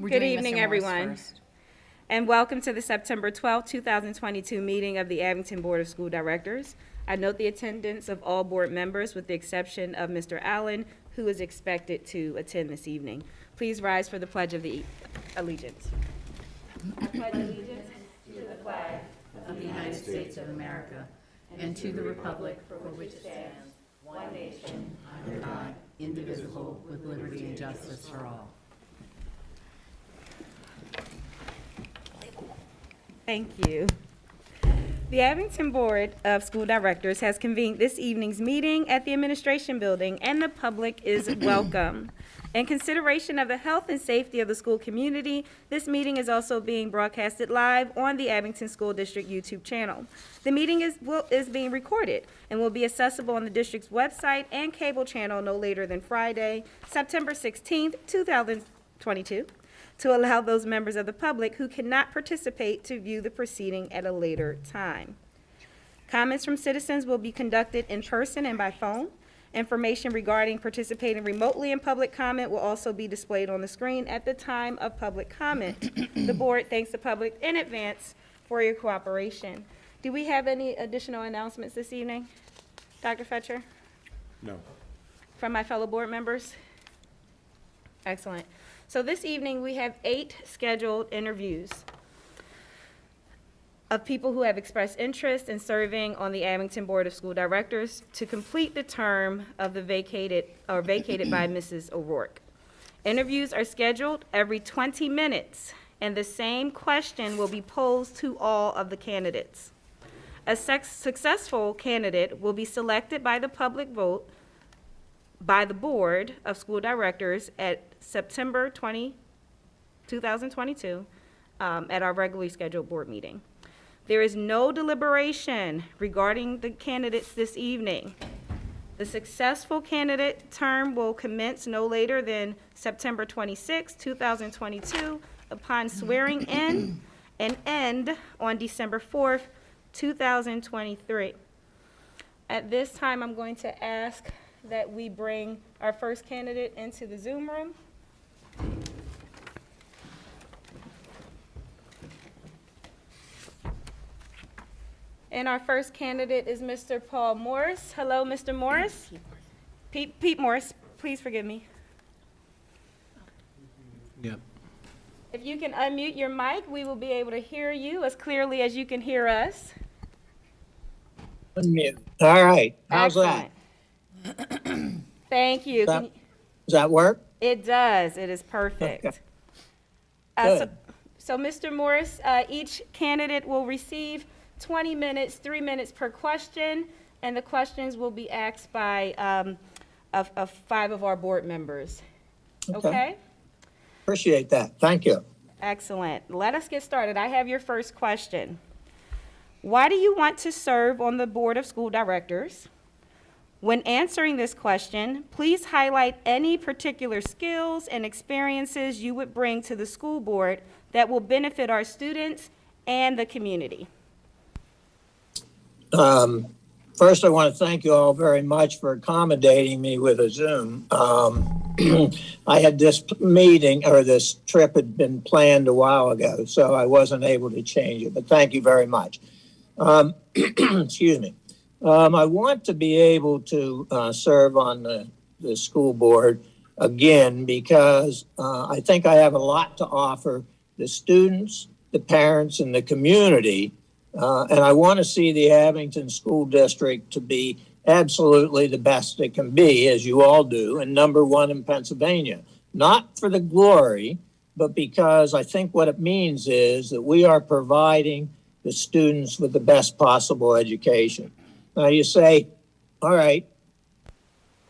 Good evening, everyone, and welcome to the September 12, 2022 meeting of the Abington Board of School Directors. I note the attendance of all board members with the exception of Mr. Allen, who is expected to attend this evening. Please rise for the Pledge of the Allegiance. I pledge allegiance to the flag of the United States of America and to the republic for which it stands, one nation, under God, indivisible, with liberty and justice for all. Thank you. The Abington Board of School Directors has convened this evening's meeting at the Administration Building, and the public is welcome. In consideration of the health and safety of the school community, this meeting is also being broadcasted live on the Abington School District YouTube channel. The meeting is being recorded and will be accessible on the district's website and cable channel no later than Friday, September 16th, 2022. To allow those members of the public who cannot participate to view the proceeding at a later time. Comments from citizens will be conducted in person and by phone. Information regarding participating remotely in public comment will also be displayed on the screen at the time of public comment. The board thanks the public in advance for your cooperation. Do we have any additional announcements this evening? Dr. Fetcher? No. From my fellow board members? Excellent. So this evening, we have 8 scheduled interviews of people who have expressed interest in serving on the Abington Board of School Directors to complete the term of the vacated by Mrs. O'Rourke. Interviews are scheduled every 20 minutes, and the same question will be posed to all of the candidates. A successful candidate will be selected by the public vote by the Board of School Directors at September 20, 2022, at our regularly scheduled board meeting. There is no deliberation regarding the candidates this evening. The successful candidate term will commence no later than September 26, 2022, upon swearing in, and end on December 4th, 2023. At this time, I'm going to ask that we bring our first candidate into the Zoom room. And our first candidate is Mr. Paul Morris. Hello, Mr. Morris. Pete Morris, please forgive me. Yep. If you can unmute your mic, we will be able to hear you as clearly as you can hear us. Unmute. All right. How's Excellent. Thank you. that? Does that work? It does. It is perfect. Okay. So, Good. so, Mr. Morris, each candidate will receive 20 minutes, 3 minutes per question, and the questions will be asked by of 5 of our board members. Okay? Appreciate that. Thank you. Excellent. Let us get started. I have your first question. Why do you want to serve on the Board of School Directors? When answering this question, please highlight any particular skills and experiences you would bring to the school board that will benefit our students and the community. First, I want to thank you all very much for accommodating me with a Zoom. I had this meeting, or this trip had been planned a while ago, so I wasn't able to change it, but thank you very much. Excuse me. I want to be able to serve on the school board again because I think I have a lot to offer the students, the parents, and the community. And I want to see the Abington School District to be absolutely the best it can be, as you all do, and #1 in Pennsylvania. Not for the glory, but because I think what it means is that we are providing the students with the best possible education. Now you say, all right,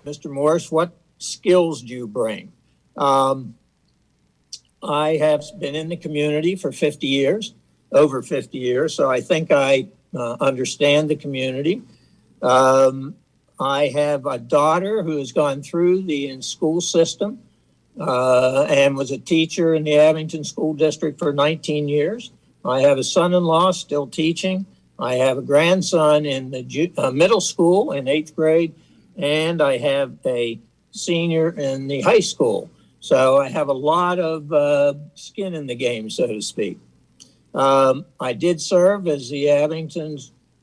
Mr. Morris, what skills do you bring? I have been in the community for 50 years, over 50 years, so I think I understand the community. I have a daughter who has gone through the school system and was a teacher in the Abington School District for 19 years. I have a son-in-law still teaching. I have a grandson in the middle school in 8th grade, and I have a senior in the high school. So I have a lot of skin in the game, so to speak. I did serve as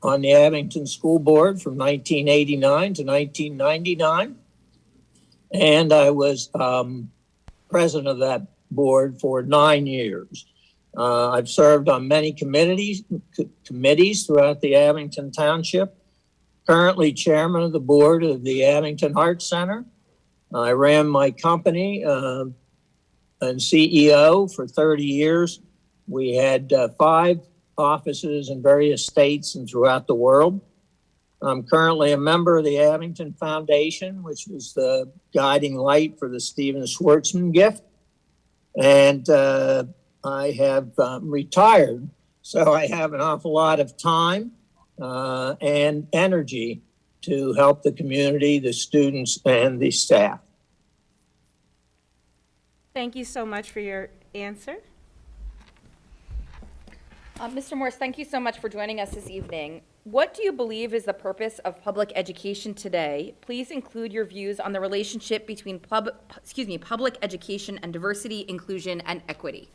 on the Abington School Board from 1989 to 1999. And I was president of that board for 9 years. I've served on many committees throughout the Abington Township. Currently chairman of the board of the Abington Art Center. I ran my company and CEO for 30 years. We had 5 offices in various states and throughout the world. I'm currently a member of the Abington Foundation, which was the guiding light for the Stephen Schwartzman gift. And I have retired, so I have an awful lot of time and energy to help the community, the students, and the staff. Thank you so much for your answer. Mr. Morse, thank you so much for joining us this evening. What do you believe is the purpose of public education today? Please include your views on the relationship between public education and diversity, inclusion, and equity.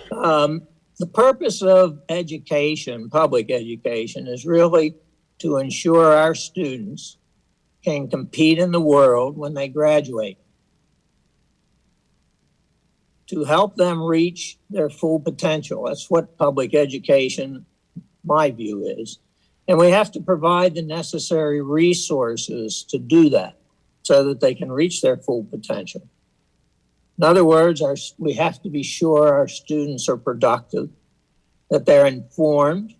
The purpose of education, public education, is really to ensure our students can compete in the world when they graduate, to help them reach their full potential. That's what public education, my view, is. And we have to provide the necessary resources to do that so that they can reach their full potential. In other words, we have to be sure our students are productive, that they're informed,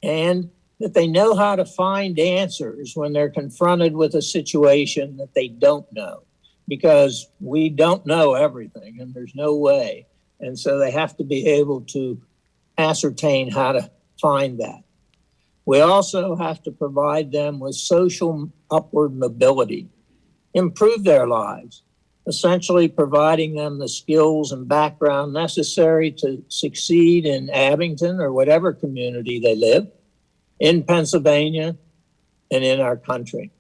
and that they know how to find answers when they're confronted with a situation that they don't know. Because we don't know everything and there's no way. And so they have to be able to ascertain how to find that. We also have to provide them with social upward mobility, improve their lives, essentially providing them the skills and background necessary to succeed in Abington or whatever community they live, in Pennsylvania and in our country.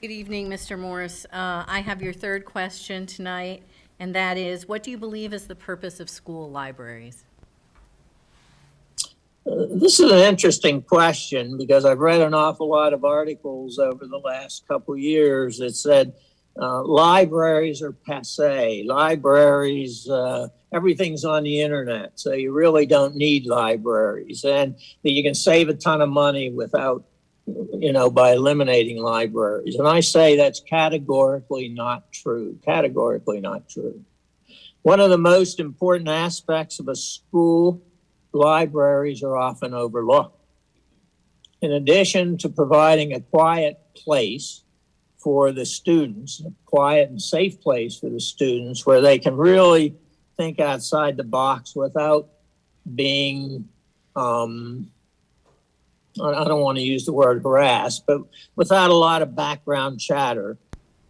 Good evening, Mr. Morris. I have your third question tonight, and that is, what do you believe is the purpose of school libraries? This is an interesting question because I've read an awful lot of articles over the last couple of years that said libraries are passé. Libraries, everything's on the internet, so you really don't need libraries. And that you can save a ton of money by eliminating libraries. And I say that's categorically not true, categorically not true. One of the most important aspects of a school, libraries are often overlooked. In addition to providing a quiet place for the students, a quiet and safe place for the students where they can really think outside the box without being I don't want to use the word harassed, but without a lot of background chatter.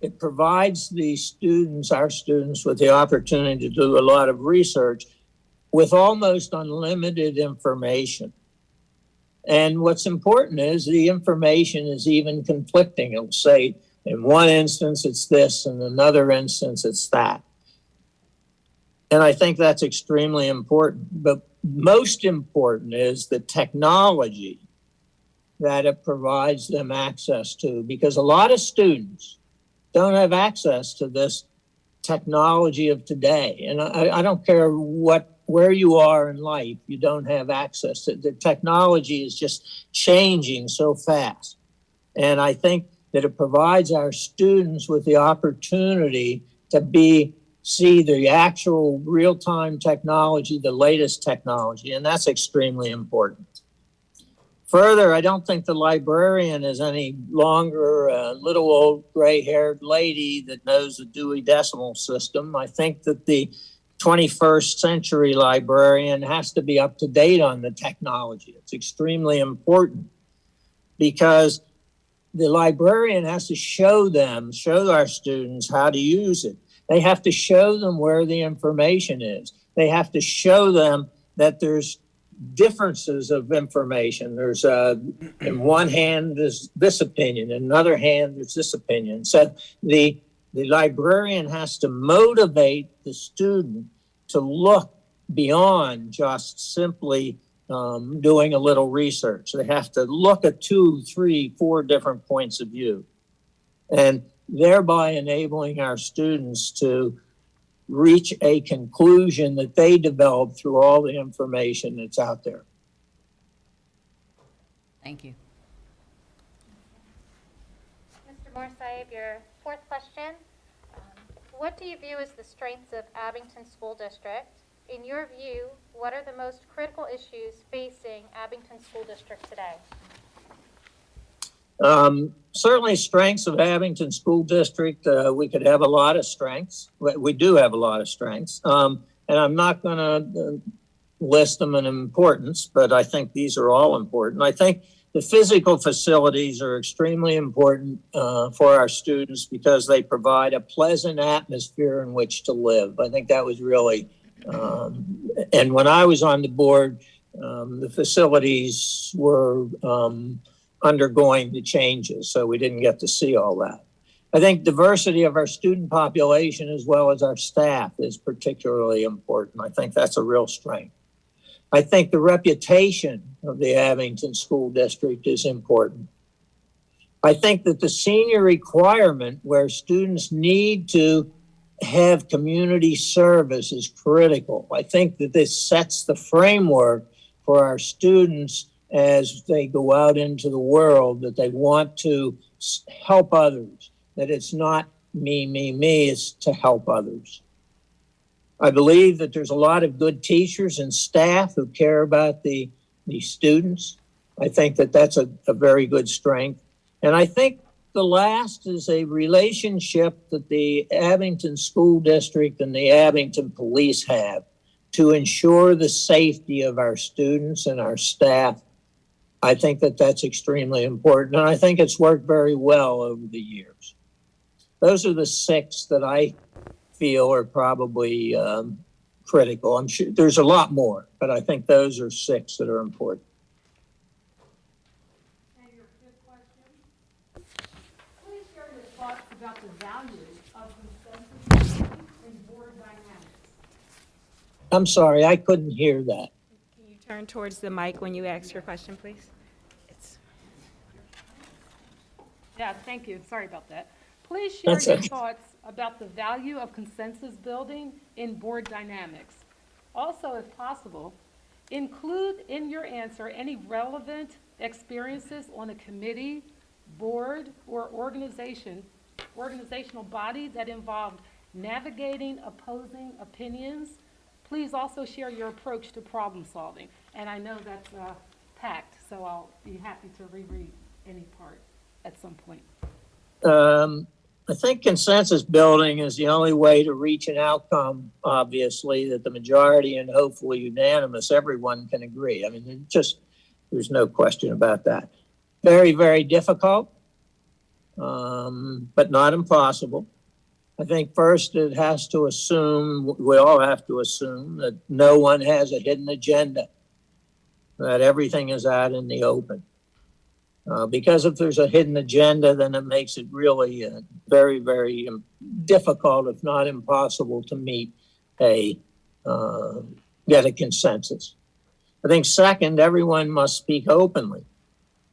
It provides the students, our students, with the opportunity to do a lot of research with almost unlimited information. And what's important is the information is even conflicting. It'll say in one instance it's this, in another instance it's that. And I think that's extremely important. But most important is the technology that it provides them access to, because a lot of students don't have access to this technology of today. And I don't care where you are in life, you don't have access to the technology is just changing so fast. And I think that it provides our students with the opportunity to see the actual real-time technology, the latest technology, and that's extremely important. Further, I don't think the librarian is any longer a little old gray-haired lady that knows the Dewey Decimal System. I think that the 21st century librarian has to be up to date on the technology. It's extremely important because the librarian has to show our students how to use it. They have to show them where the information is. They have to show them that there's differences of information. There's in one hand there's this opinion, in another hand there's this opinion. So the librarian has to motivate the student to look beyond just simply doing a little research. They have to look at 2, 3, 4 different points of view, and thereby enabling our students to reach a conclusion that they develop through all the information that's out there. Thank you. Mr. Morsahib, your fourth question. What do you view as the strengths of Abington School District? In your view, what are the most critical issues facing Abington School District today? Certainly strengths of Abington School District, we could have a lot of strengths. We do have a lot of strengths. And I'm not going to list them in importance, but I think these are all important. I think the physical facilities are extremely important for our students because they provide a pleasant atmosphere in which to live. I think that was really, and when I was on the board, the facilities were undergoing the changes, so we didn't get to see all that. I think diversity of our student population as well as our staff is particularly important. I think that's a real strength. I think the reputation of the Abington School District is important. I think that the senior requirement where students need to have community service is critical. I think that this sets the framework for our students as they go out into the world, that they want to help others, that it's not me, it's to help others. I believe that there's a lot of good teachers and staff who care about the students. I think that that's a very good strength. And I think the last is a relationship that the Abington School District and the Abington Police have to ensure the safety of our students and our staff. I think that that's extremely important, and I think it's worked very well over the years. Those are the 6 that I feel are probably critical. I'm sure there's a lot more, but I think those are 6 that are important. And your 5th question. Please share your thoughts about the value of consensus in board dynamics. I'm sorry, I couldn't hear that. Can you turn towards the mic when you ask your question, please? Yeah, thank you. Sorry about that. Please share That's your okay. thoughts about the value of consensus building in board dynamics. Also, if possible, include in your answer any relevant experiences on a committee, board, or organizational body that involved navigating opposing opinions. Please also share your approach to problem solving. And I know that's packed, so I'll be happy to reread any part at some point. I think consensus building is the only way to reach an outcome, obviously, that the majority and hopefully unanimous, everyone can agree. I mean, there's no question about that. Very, very difficult, but not impossible. I think first it has to assume, we all have to assume that no one has a hidden agenda, that everything is out in the open. Because if there's a hidden agenda, then it makes it really very, very difficult, if not impossible, to meet get a consensus. I think second, everyone must speak openly,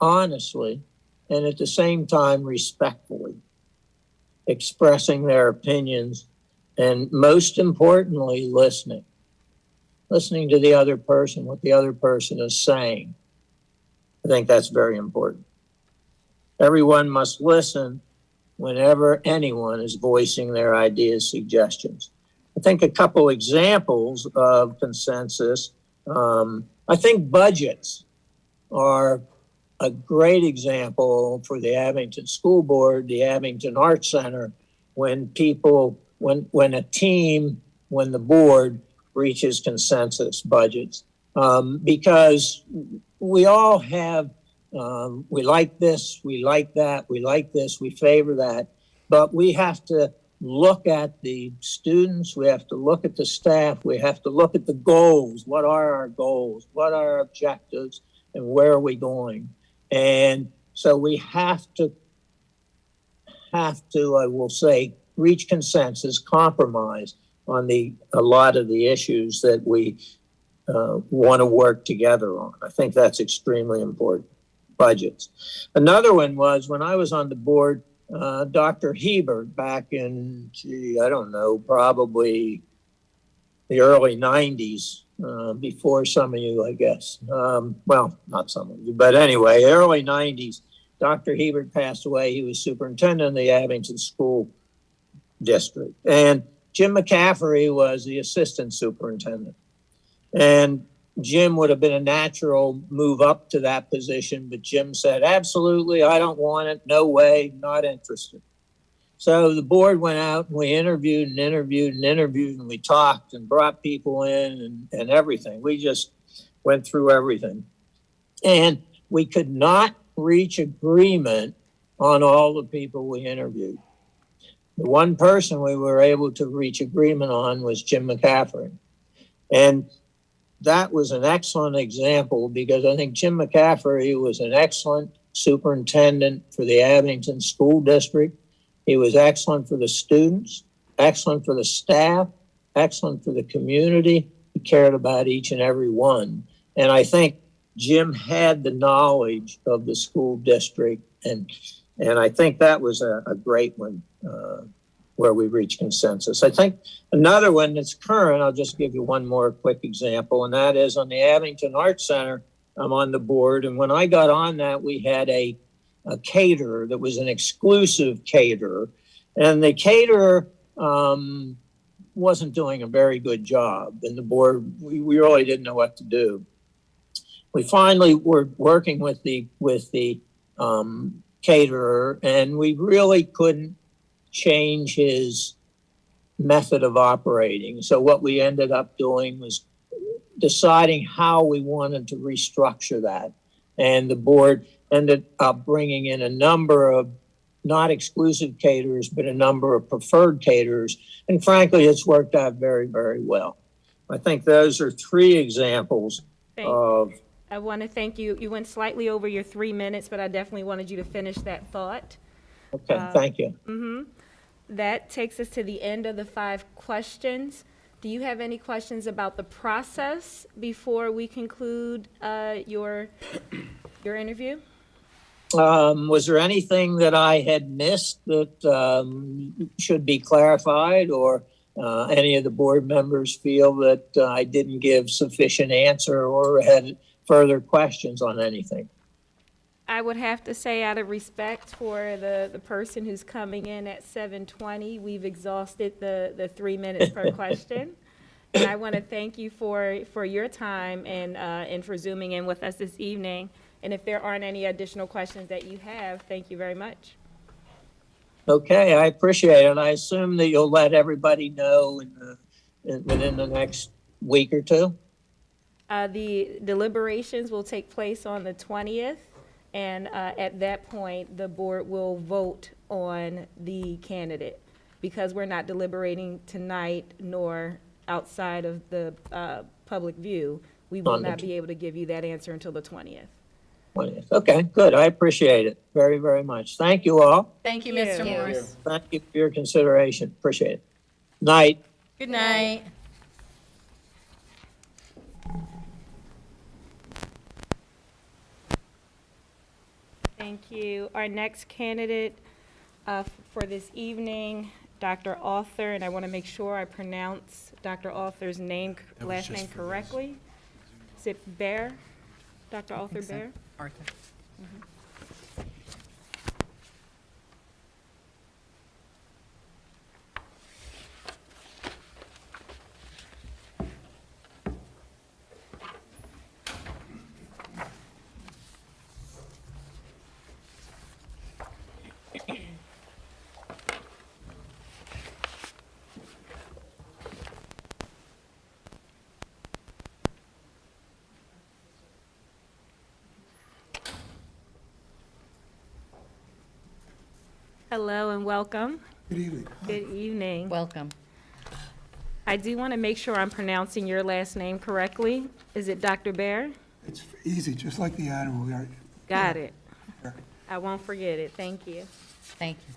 honestly, and at the same time respectfully, expressing their opinions, and most importantly, listening to the other person, what the other person is saying. I think that's very important. Everyone must listen whenever anyone is voicing their ideas, suggestions. I think a couple examples of consensus, I think budgets are a great example for the Abington School Board, the Abington Arts Center, when a team, when the board reaches consensus budgets. Because we all have, we like this, we like that, we like this, we favor that, but we have to look at the students, we have to look at the staff, we have to look at the goals. What are our goals? What are our objectives? And where are we going? And so we have to, I will say, reach consensus, compromise on a lot of the issues that we want to work together on. I think that's extremely important. Budgets. Another one was when I was on the board, Dr. Hebert back in, I don't know, probably the early 90s, before some of you, I guess. Well, not some of you, but anyway, early 90s, Dr. Hebert passed away. He was superintendent of the Abington School District. And Jim McCaffrey was the assistant superintendent. And Jim would have been a natural move up to that position, but Jim said, absolutely, I don't want it, no way, not interested. So the board went out and we interviewed and we talked and brought people in and everything. We just went through everything. And we could not reach agreement on all the people we interviewed. The one person we were able to reach agreement on was Jim McCaffrey. And that was an excellent example because I think Jim McCaffrey was an excellent superintendent for the Abington School District. He was excellent for the students, excellent for the staff, excellent for the community. He cared about each and every one. And I think Jim had the knowledge of the school district. And I think that was a great one where we reached consensus. I think another one that's current, I'll just give you one more quick example, and that is on the Abington Arts Center. I'm on the board, and when I got on that, we had a caterer that was an exclusive caterer, and the caterer wasn't doing a very good job, and the board, we really didn't know what to do. We finally were working with the caterer, and we really couldn't change his method of operating. So what we ended up doing was deciding how we wanted to restructure that. And the board ended up bringing in a number of not exclusive caterers, but a number of preferred caterers. And frankly, it's worked out very, very well. I think those are three examples of. I want to thank you. You went slightly over your 3 minutes, but I definitely wanted you to finish that thought. Okay, thank you. That takes us to the end of the 5 questions. Do you have any questions about the process before we conclude your interview? Was there anything that I had missed that should be clarified, or any of the board members feel that I didn't give sufficient answer or had further questions on anything? I would have to say, out of respect for the person who's coming in at 7:20, we've exhausted the 3 minutes per question. And I want to thank you for your time and for Zooming in with us this evening. And if there aren't any additional questions that you have, thank you very much. Okay, I appreciate it. I assume that you'll let everybody know within the next week or two? The deliberations will take place on the 20th. And at that point, the board will vote on the candidate. Because we're not deliberating tonight nor outside of the public view, we will not be able to give you that answer until the 20th. 20th. Okay, good. I appreciate it very, very much. Thank you all. Thank you, Mr. Morris. Thank you for your consideration. Appreciate it. Night. Good night. Thank you. Our next candidate for this evening, Dr. Author, and I want to make sure I pronounce Dr. Author's last name correctly. Is it Bear? Dr. Author Bear? Arthur. Hello and welcome. Good evening. Good evening. Welcome. I do want to make sure I'm pronouncing your last name correctly. Is it Dr. Bear? It's easy, just like the animal. Got it. Sure. I won't forget it. Thank you. Thank you.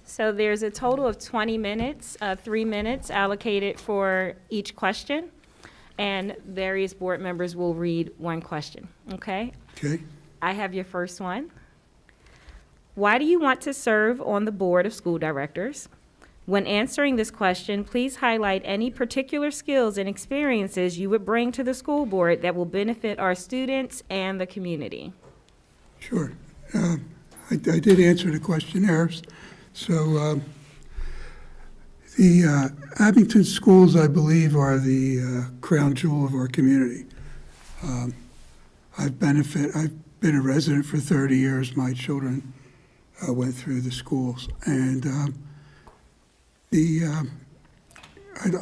So there's a total of 20 minutes, 3 minutes allocated for each question, and various board members will read one question, okay? Okay. I have your first one. Why do you want to serve on the Board of School Directors? When answering this question, please highlight any particular skills and experiences you would bring to the school board that will benefit our students and the community. Sure. I did answer the questionnaires. So the Abington schools, I believe, are the crown jewel of our community. I've been a resident for 30 years. My children went through the schools, and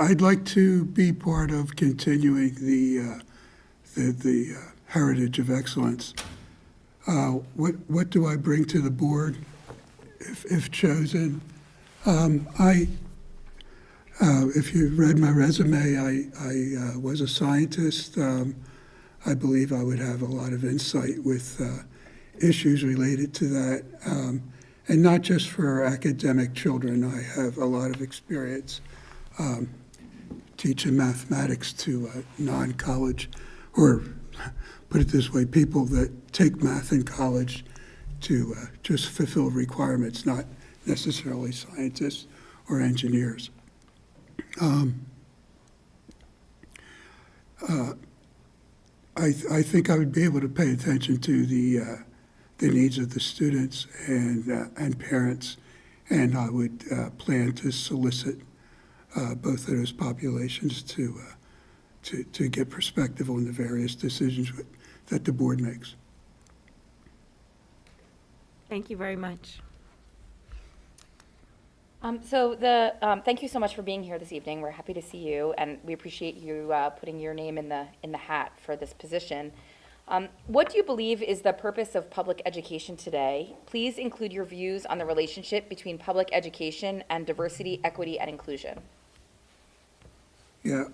I'd like to be part of continuing the heritage of excellence. What do I bring to the board if chosen? If you read my resume, I was a scientist. I believe I would have a lot of insight with issues related to that. And not just for academic children. I have a lot of experience teaching mathematics to non-college, or put it this way, people that take math in college to just fulfill requirements, not necessarily scientists or engineers. I think I would be able to pay attention to the needs of the students and parents, and I would plan to solicit both of those populations to get perspective on the various decisions that the board makes. Thank you very much. Thank you so much for being here this evening. We're happy to see you, and we appreciate you putting your name in the hat for this position. What do you believe is the purpose of public education today? Please include your views on the relationship between public education and diversity, equity, and inclusion. Yeah.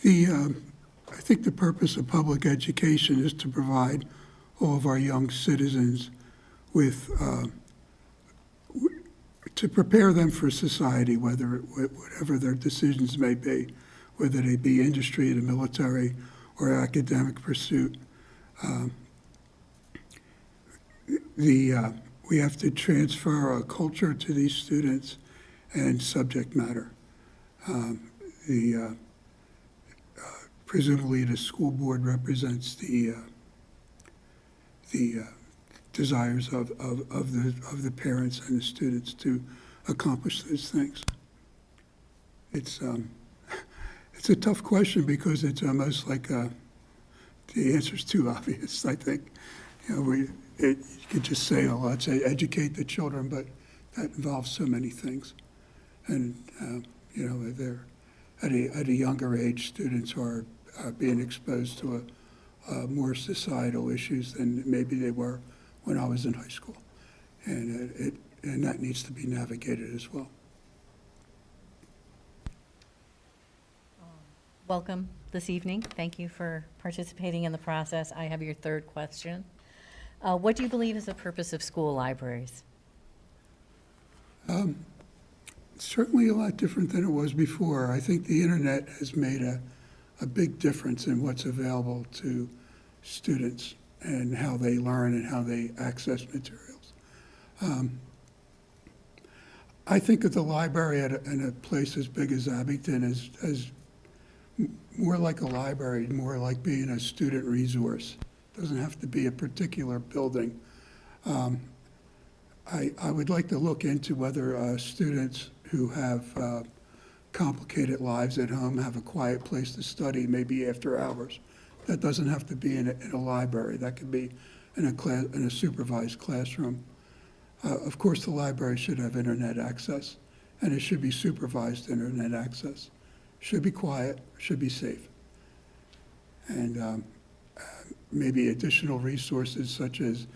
I think the purpose of public education is to provide all of our young citizens with, to prepare them for society, whatever their decisions may be, whether they be industry, the military, or academic pursuit. We have to transfer a culture to these students and subject matter. Presumably the school board represents the desires of the parents and the students to accomplish those things. It's a tough question because it's almost like the answer's too obvious, I think. You know, you could just say, oh, let's say educate the children, but that involves so many things. And, you know, they're at a younger age, students are being exposed to more societal issues than maybe they were when I was in high school. And that needs to be navigated as well. Welcome this evening. Thank you for participating in the process. I have your third question. What do you believe is the purpose of school libraries? Certainly a lot different than it was before. I think the internet has made a big difference in what's available to students and how they learn and how they access materials. I think of the library in a place as big as Abington as more like a library, more like being a student resource. It doesn't have to be a particular building. I would like to look into whether students who have complicated lives at home have a quiet place to study, maybe after hours. That doesn't have to be in a library. That could be in a supervised classroom. Of course, the library should have internet access, and it should be supervised internet access. Should be quiet, should be safe. And maybe additional resources such as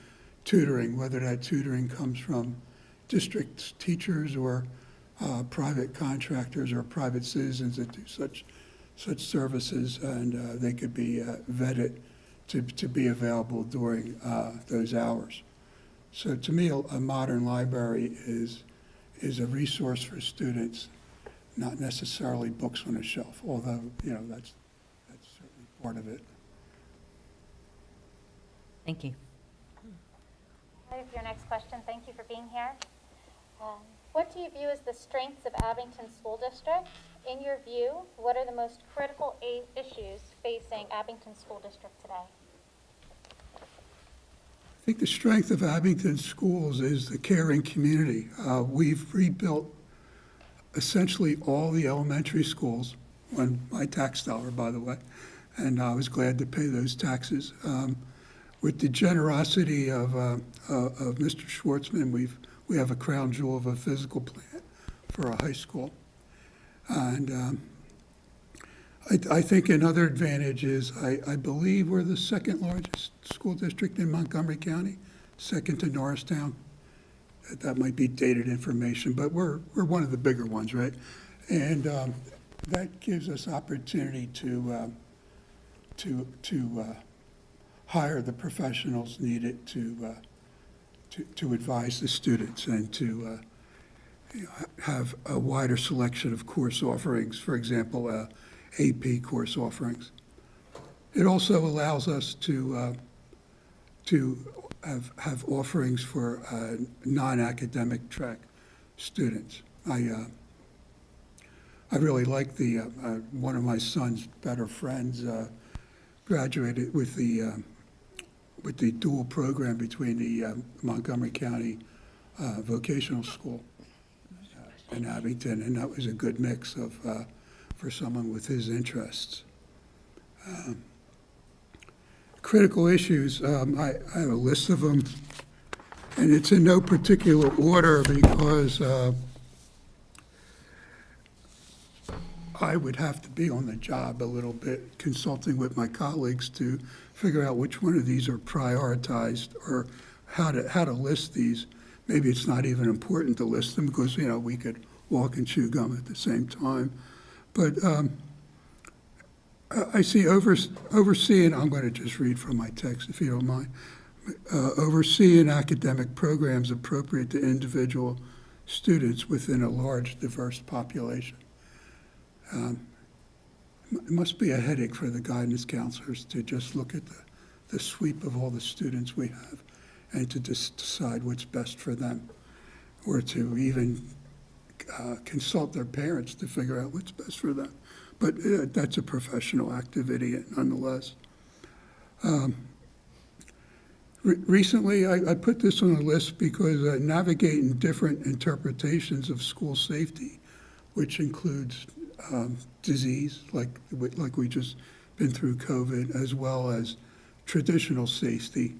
tutoring, whether that tutoring comes from district teachers or private contractors or private citizens that do such services, and they could be vetted to be available during those hours. So to me, a modern library is a resource for students, not necessarily books on a shelf, although, that's certainly part of it. Thank you. Your next question, thank you for being here. What do you view as the strengths of Abington School District? In your view, what are the most critical issues facing Abington School District today? I think the strength of Abington schools is the caring community. We've rebuilt essentially all the elementary schools on my tax dollar, by the way, and I was glad to pay those taxes. With the generosity of Mr. Schwartzman, we have a crown jewel of a physical plant for a high school. And I think another advantage is I believe we're the second largest school district in Montgomery County, second to Norristown. That might be dated information, but we're one of the bigger ones, right? And that gives us opportunity to hire the professionals needed to advise the students and to have a wider selection of course offerings, for example, AP course offerings. It also allows us to have offerings for non-academic track students. I really like the one of my son's better friends graduated with the dual program between the Montgomery County Vocational School and Abington, and that was a good mix of for someone with his interests. Critical issues, I have a list of them, and it's in no particular order because I would have to be on the job a little bit, consulting with my colleagues to figure out which one of these are prioritized or how to list these. Maybe it's not even important to list them because, we could walk and chew gum at the same time. But I see overseeing, I'm going to just read from my text if you don't mind. Overseeing academic programs appropriate to individual students within a large, diverse population. It must be a headache for the guidance counselors to just look at the sweep of all the students we have and to just decide what's best for them, or to even consult their parents to figure out what's best for them. But that's a professional activity nonetheless. Recently, I put this on a list because navigating different interpretations of school safety, which includes disease, like we just been through COVID, as well as traditional safety.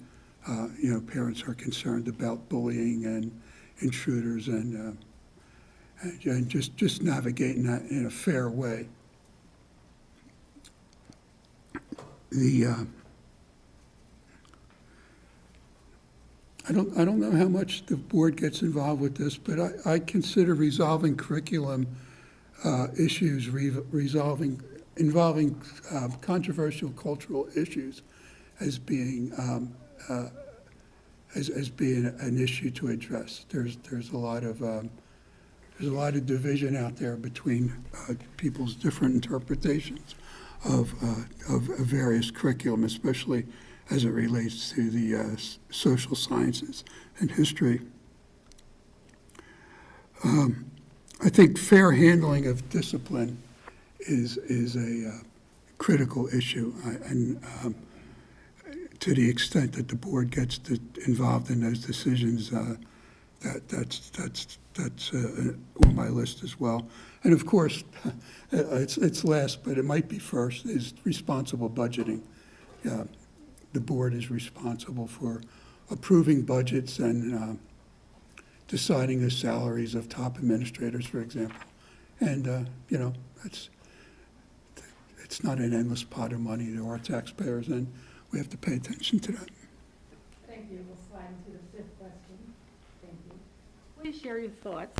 Parents are concerned about bullying and intruders and just navigating that in a fair way. I don't know how much the board gets involved with this, but I consider resolving curriculum issues involving controversial cultural issues as being as being an issue to address. There's a lot of division out there between people's different interpretations of various curriculum, especially as it relates to the social sciences and history. I think fair handling of discipline is a critical issue, and to the extent that the board gets involved in those decisions, that's on my list as well. And of course, it's last, but it might be first, is responsible budgeting. The board is responsible for approving budgets and deciding the salaries of top administrators, for example. And, it's not an endless pot of money to our taxpayers, and we have to pay attention to that. Thank you. We'll slide into the fifth question. Thank you. Please share your thoughts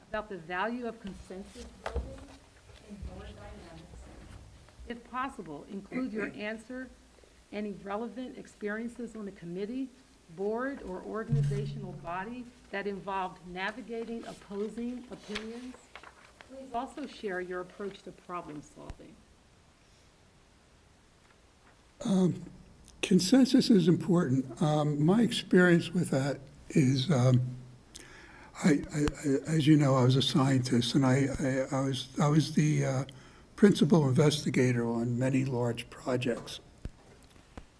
about the value of consensus building in board dynamics. If possible, include your answer any relevant experiences on a committee, board, or organizational body that involved navigating opposing opinions. Please also share your approach to problem solving. Consensus is important. My experience with that is, as you know, I was a scientist, and I was the principal investigator on many large projects.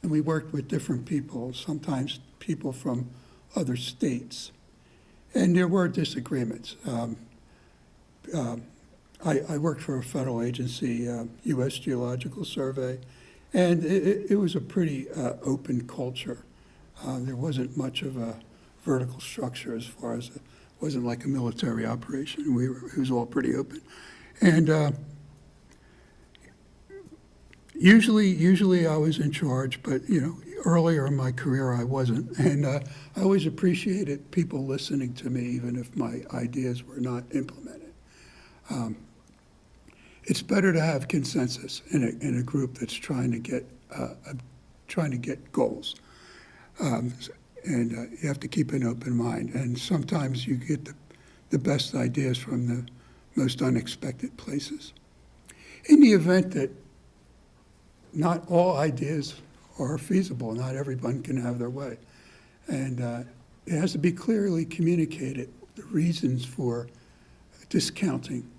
And we worked with different people, sometimes people from other states. And there were disagreements. I worked for a federal agency, U.S. Geological Survey, and it was a pretty open culture. There wasn't much of a vertical structure as far as it wasn't like a military operation. It was all pretty open. And usually I was in charge, but earlier in my career I wasn't. And I always appreciated people listening to me, even if my ideas were not implemented. It's better to have consensus in a group that's trying to get goals, and you have to keep an open mind. And sometimes you get the best ideas from the most unexpected places. In the event that not all ideas are feasible, not everyone can have their way, and it has to be clearly communicated the reasons for discounting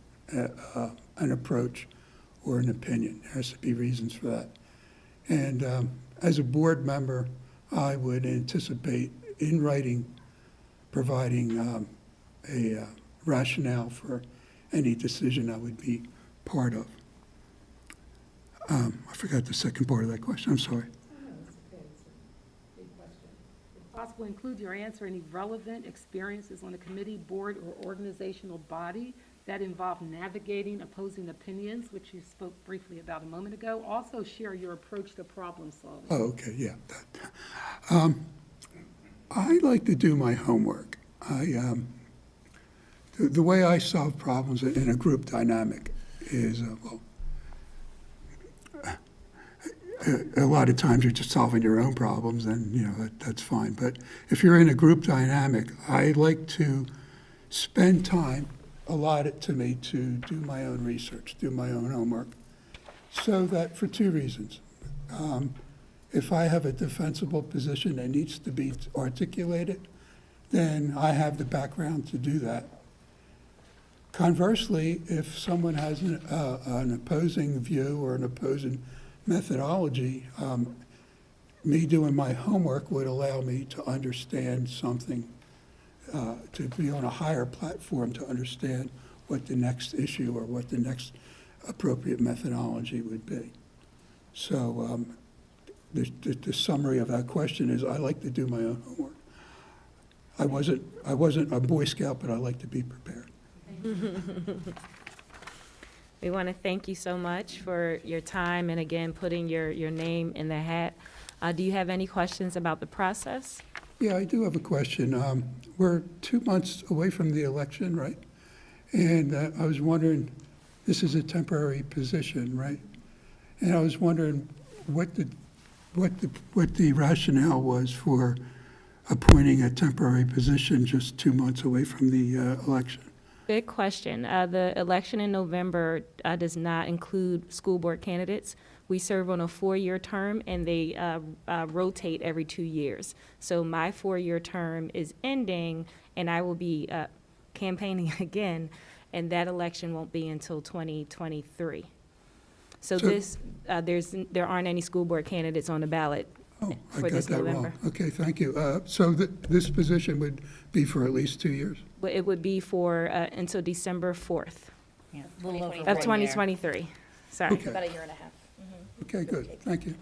an approach or an opinion. There has to be reasons for that. And as a board member, I would anticipate in writing providing a rationale for any decision I would be part of. I forgot the second part of that question. I'm sorry. No, it's okay. It's a big question. If possible, include your answer any relevant experiences on a committee, board, or organizational body that involve navigating opposing opinions, which you spoke briefly about a moment ago. Also share your approach to problem solving. Oh, okay, yeah. I like to do my homework. The way I solve problems in a group dynamic is, a lot of times you're just solving your own problems, and that's fine. But if you're in a group dynamic, I like to spend time allotted to me to do my own research, do my own homework, so that for two reasons. If I have a defensible position that needs to be articulated, then I have the background to do that. Conversely, if someone has an opposing view or an opposing methodology, me doing my homework would allow me to understand something, to be on a higher platform to understand what the next issue or what the next appropriate methodology would be. So the summary of that question is I like to do my own homework. I wasn't a Boy Scout, but I like to be prepared. We want to thank you so much for your time and again putting your name in the hat. Do you have any questions about the process? Yeah, I do have a question. We're 2 months away from the election, right? And I was wondering, this is a temporary position, right? And I was wondering what the rationale was for appointing a temporary position just 2 months away from the election. Good question. The election in November does not include school board candidates. We serve on a 4-year term, and they rotate every 2 years. So my 4-year term is ending, and I will be campaigning again, and that election won't be until 2023. So there aren't any school board candidates on the ballot Oh, I for got this that November. wrong. Okay, thank you. So this position would be for at least 2 years? But it would be for until December 4th Yeah, a little over of 1 year. 2023. Sorry. Okay. About a year and a half. Okay, good. Thank you.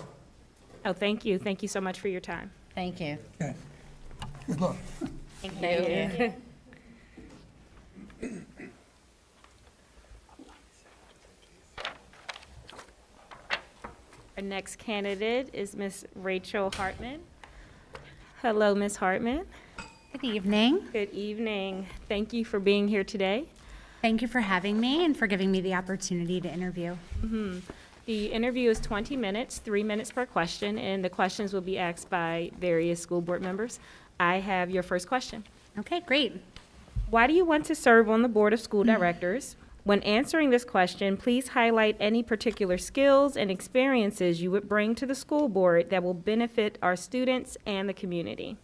Oh, thank you. Thank you so much for your time. Thank you. Okay. Good luck. Thank you. Our next candidate is Ms. Rachel Hartman. Hello, Ms. Hartman. Good evening. Good evening. Thank you for being here today. Thank you for having me and for giving me the opportunity to interview. The interview is 20 minutes, 3 minutes per question, and the questions will be asked by various school board members. I have your first question. Okay, great. Why do you want to serve on the Board of School Directors? When answering this question, please highlight any particular skills and experiences you would bring to the school board that will benefit our students and the community.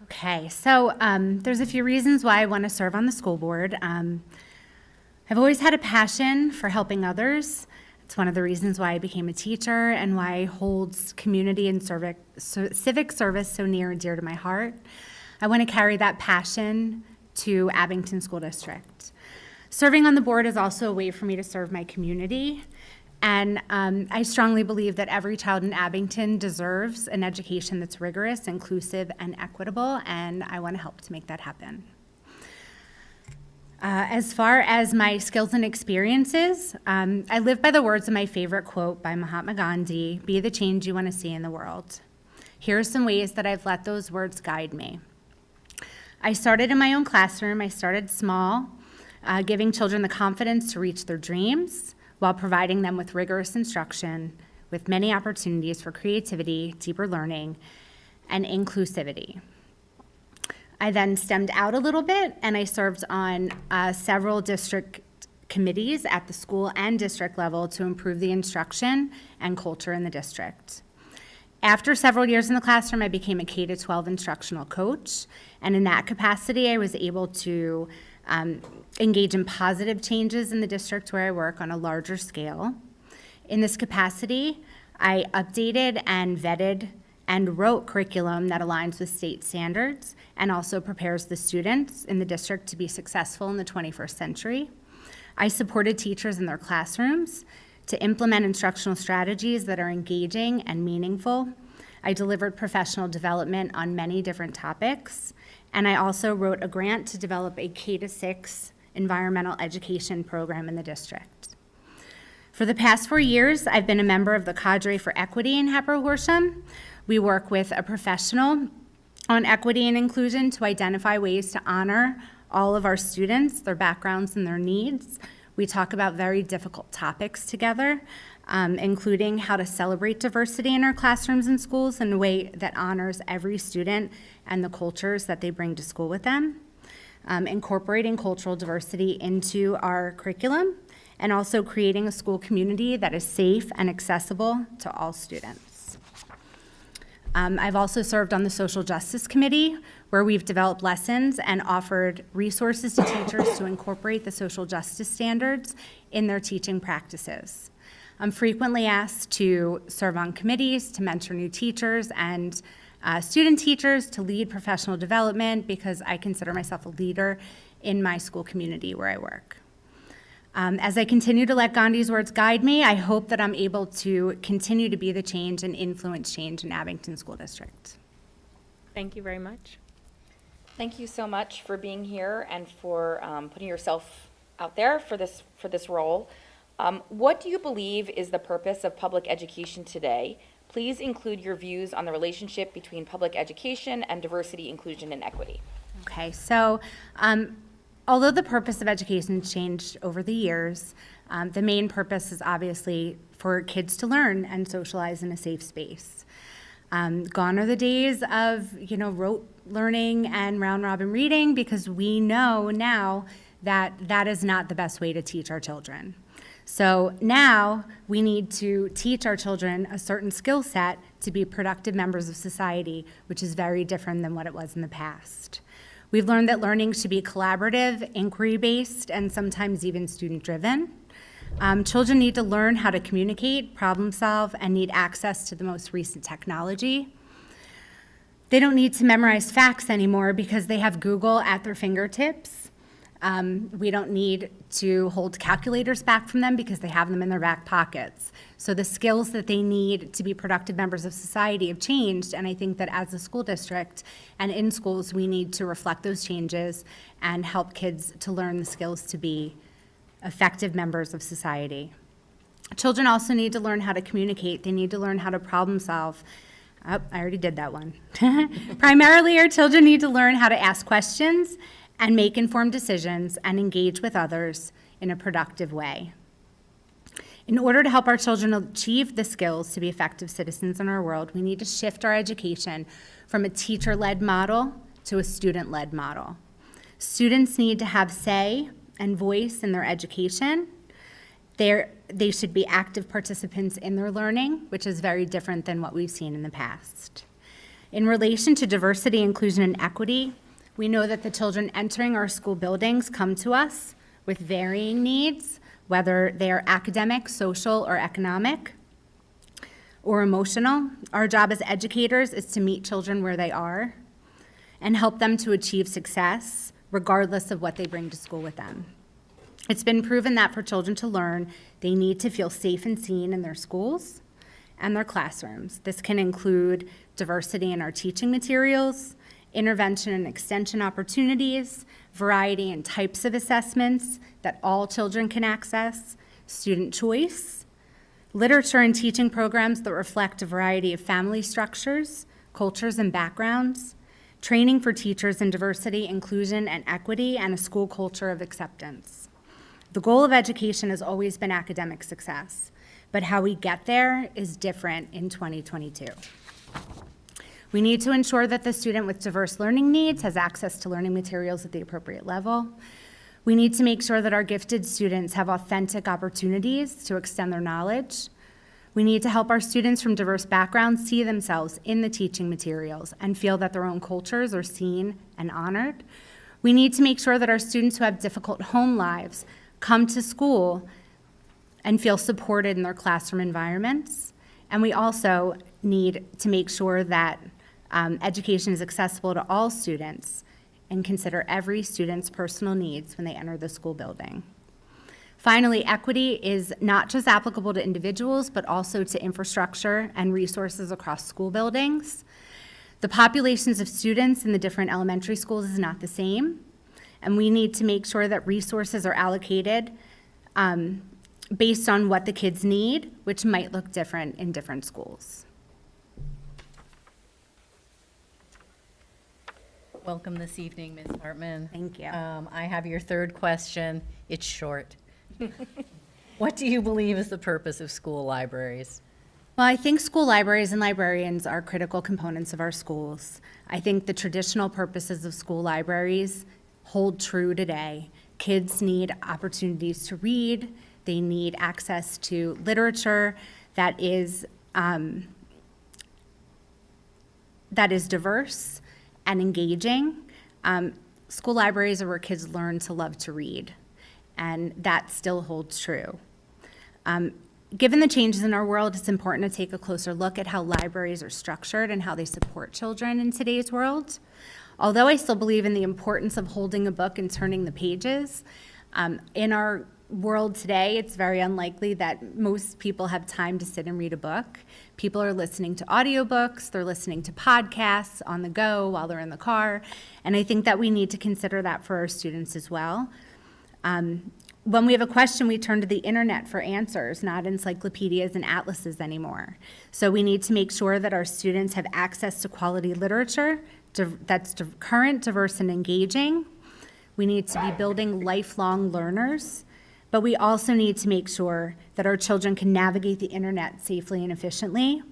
Okay, so there's a few reasons why I want to serve on the school board. I've always had a passion for helping others. It's one of the reasons why I became a teacher and why I hold community and civic service so near and dear to my heart. I want to carry that passion to Abington School District. Serving on the board is also a way for me to serve my community. And I strongly believe that every child in Abington deserves an education that's rigorous, inclusive, and equitable, and I want to help to make that happen. As far as my skills and experiences, I live by the words of my favorite quote by Mahatma Gandhi, "Be the change you want to see in the world." Here are some ways that I've let those words guide me. I started in my own classroom. I started small, giving children the confidence to reach their dreams while providing them with rigorous instruction, with many opportunities for creativity, deeper learning, and inclusivity. I then stemmed out a little bit, and I served on several district committees at the school and district level to improve the instruction and culture in the district. After several years in the classroom, I became a K-12 instructional coach, and in that capacity, I was able to engage in positive changes in the district where I work on a larger scale. In this capacity, I updated and vetted and wrote curriculum that aligns with state standards and also prepares the students in the district to be successful in the 21st century. I supported teachers in their classrooms to implement instructional strategies that are engaging and meaningful. I delivered professional development on many different topics, and I also wrote a grant to develop a K-6 environmental education program in the district. For the past 4 years, I've been a member of the Cadre for Equity in Hatboro-Horsham. We work with a professional on equity and inclusion to identify ways to honor all of our students, their backgrounds and their needs. We talk about very difficult topics together, including how to celebrate diversity in our classrooms and schools in a way that honors every student and the cultures that they bring to school with them, incorporating cultural diversity into our curriculum, and also creating a school community that is safe and accessible to all students. I've also served on the Social Justice Committee, where we've developed lessons and offered resources to teachers to incorporate the social justice standards in their teaching practices. I'm frequently asked to serve on committees, to mentor new teachers and student teachers, to lead professional development, because I consider myself a leader in my school community where I work. As I continue to let Gandhi's words guide me, I hope that I'm able to continue to be the change and influence change in Abington School District. Thank you very much. Thank you so much for being here and for putting yourself out there for this role. What do you believe is the purpose of public education today? Please include your views on the relationship between public education and diversity, inclusion, and equity. Okay, so although the purpose of education has changed over the years, the main purpose is obviously for kids to learn and socialize in a safe space. Gone are the days of, rote learning and round-robin reading, because we know now that that is not the best way to teach our children. So now we need to teach our children a certain skill set to be productive members of society, which is very different than what it was in the past. We've learned that learning should be collaborative, inquiry-based, and sometimes even student-driven. Children need to learn how to communicate, problem solve, and need access to the most recent technology. They don't need to memorize facts anymore because they have Google at their fingertips. We don't need to hold calculators back from them because they have them in their back pockets. So the skills that they need to be productive members of society have changed, and I think that as a school district and in schools, we need to reflect those changes and help kids to learn the skills to be effective members of society. Children also need to learn how to communicate. They need to learn how to problem solve. Oh, I already did that one. Primarily, our children need to learn how to ask questions and make informed decisions and engage with others in a productive way. In order to help our children achieve the skills to be effective citizens in our world, we need to shift our education from a teacher-led model to a student-led model. Students need to have say and voice in their education. They should be active participants in their learning, which is very different than what we've seen in the past. In relation to diversity, inclusion, and equity, we know that the children entering our school buildings come to us with varying needs, whether they are academic, social, or economic, or emotional. Our job as educators is to meet children where they are and help them to achieve success, regardless of what they bring to school with them. It's been proven that for children to learn, they need to feel safe and seen in their schools and their classrooms. This can include diversity in our teaching materials, intervention and extension opportunities, variety and types of assessments that all children can access, student choice, literature and teaching programs that reflect a variety of family structures, cultures, and backgrounds, training for teachers in diversity, inclusion, and equity, and a school culture of acceptance. The goal of education has always been academic success, but how we get there is different in 2022. We need to ensure that the student with diverse learning needs has access to learning materials at the appropriate level. We need to make sure that our gifted students have authentic opportunities to extend their knowledge. We need to help our students from diverse backgrounds see themselves in the teaching materials and feel that their own cultures are seen and honored. We need to make sure that our students who have difficult home lives come to school and feel supported in their classroom environments. And we also need to make sure that education is accessible to all students and consider every student's personal needs when they enter the school building. Finally, equity is not just applicable to individuals, but also to infrastructure and resources across school buildings. The populations of students in the different elementary schools is not the same, and we need to make sure that resources are allocated based on what the kids need, which might look different in different schools. Welcome this evening, Ms. Hartman. Thank you. I have your third question. It's short. What do you believe is the purpose of school libraries? Well, I think school libraries and librarians are critical components of our schools. I think the traditional purposes of school libraries hold true today. Kids need opportunities to read. They need access to literature that is diverse and engaging. School libraries are where kids learn to love to read, and that still holds true. Given the changes in our world, it's important to take a closer look at how libraries are structured and how they support children in today's world. Although I still believe in the importance of holding a book and turning the pages, in our world today, it's very unlikely that most people have time to sit and read a book. People are listening to audiobooks, they're listening to podcasts on the go while they're in the car, and I think that we need to consider that for our students as well. When we have a question, we turn to the internet for answers, not encyclopedias and atlases anymore. So we need to make sure that our students have access to quality literature that's current, diverse, and engaging. We need to be building lifelong learners, but we also need to make sure that our children can navigate the internet safely and efficiently,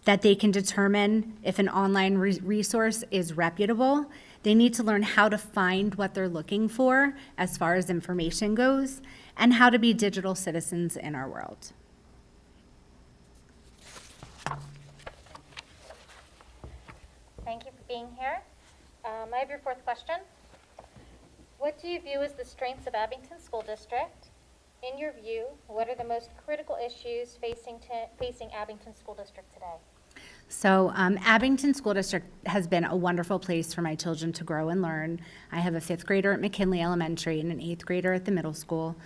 that they can determine if an online resource is reputable. They need to learn how to find what they're looking for as far as information goes, and how to be digital citizens in our world. Thank you for being here. I have your fourth question. What do you view as the strengths of Abington School District? In your view, what are the most critical issues facing Abington School District today? So Abington School District has been a wonderful place for my children to grow and learn. I have a 5th grader at McKinley Elementary and an 8th grader at the middle school.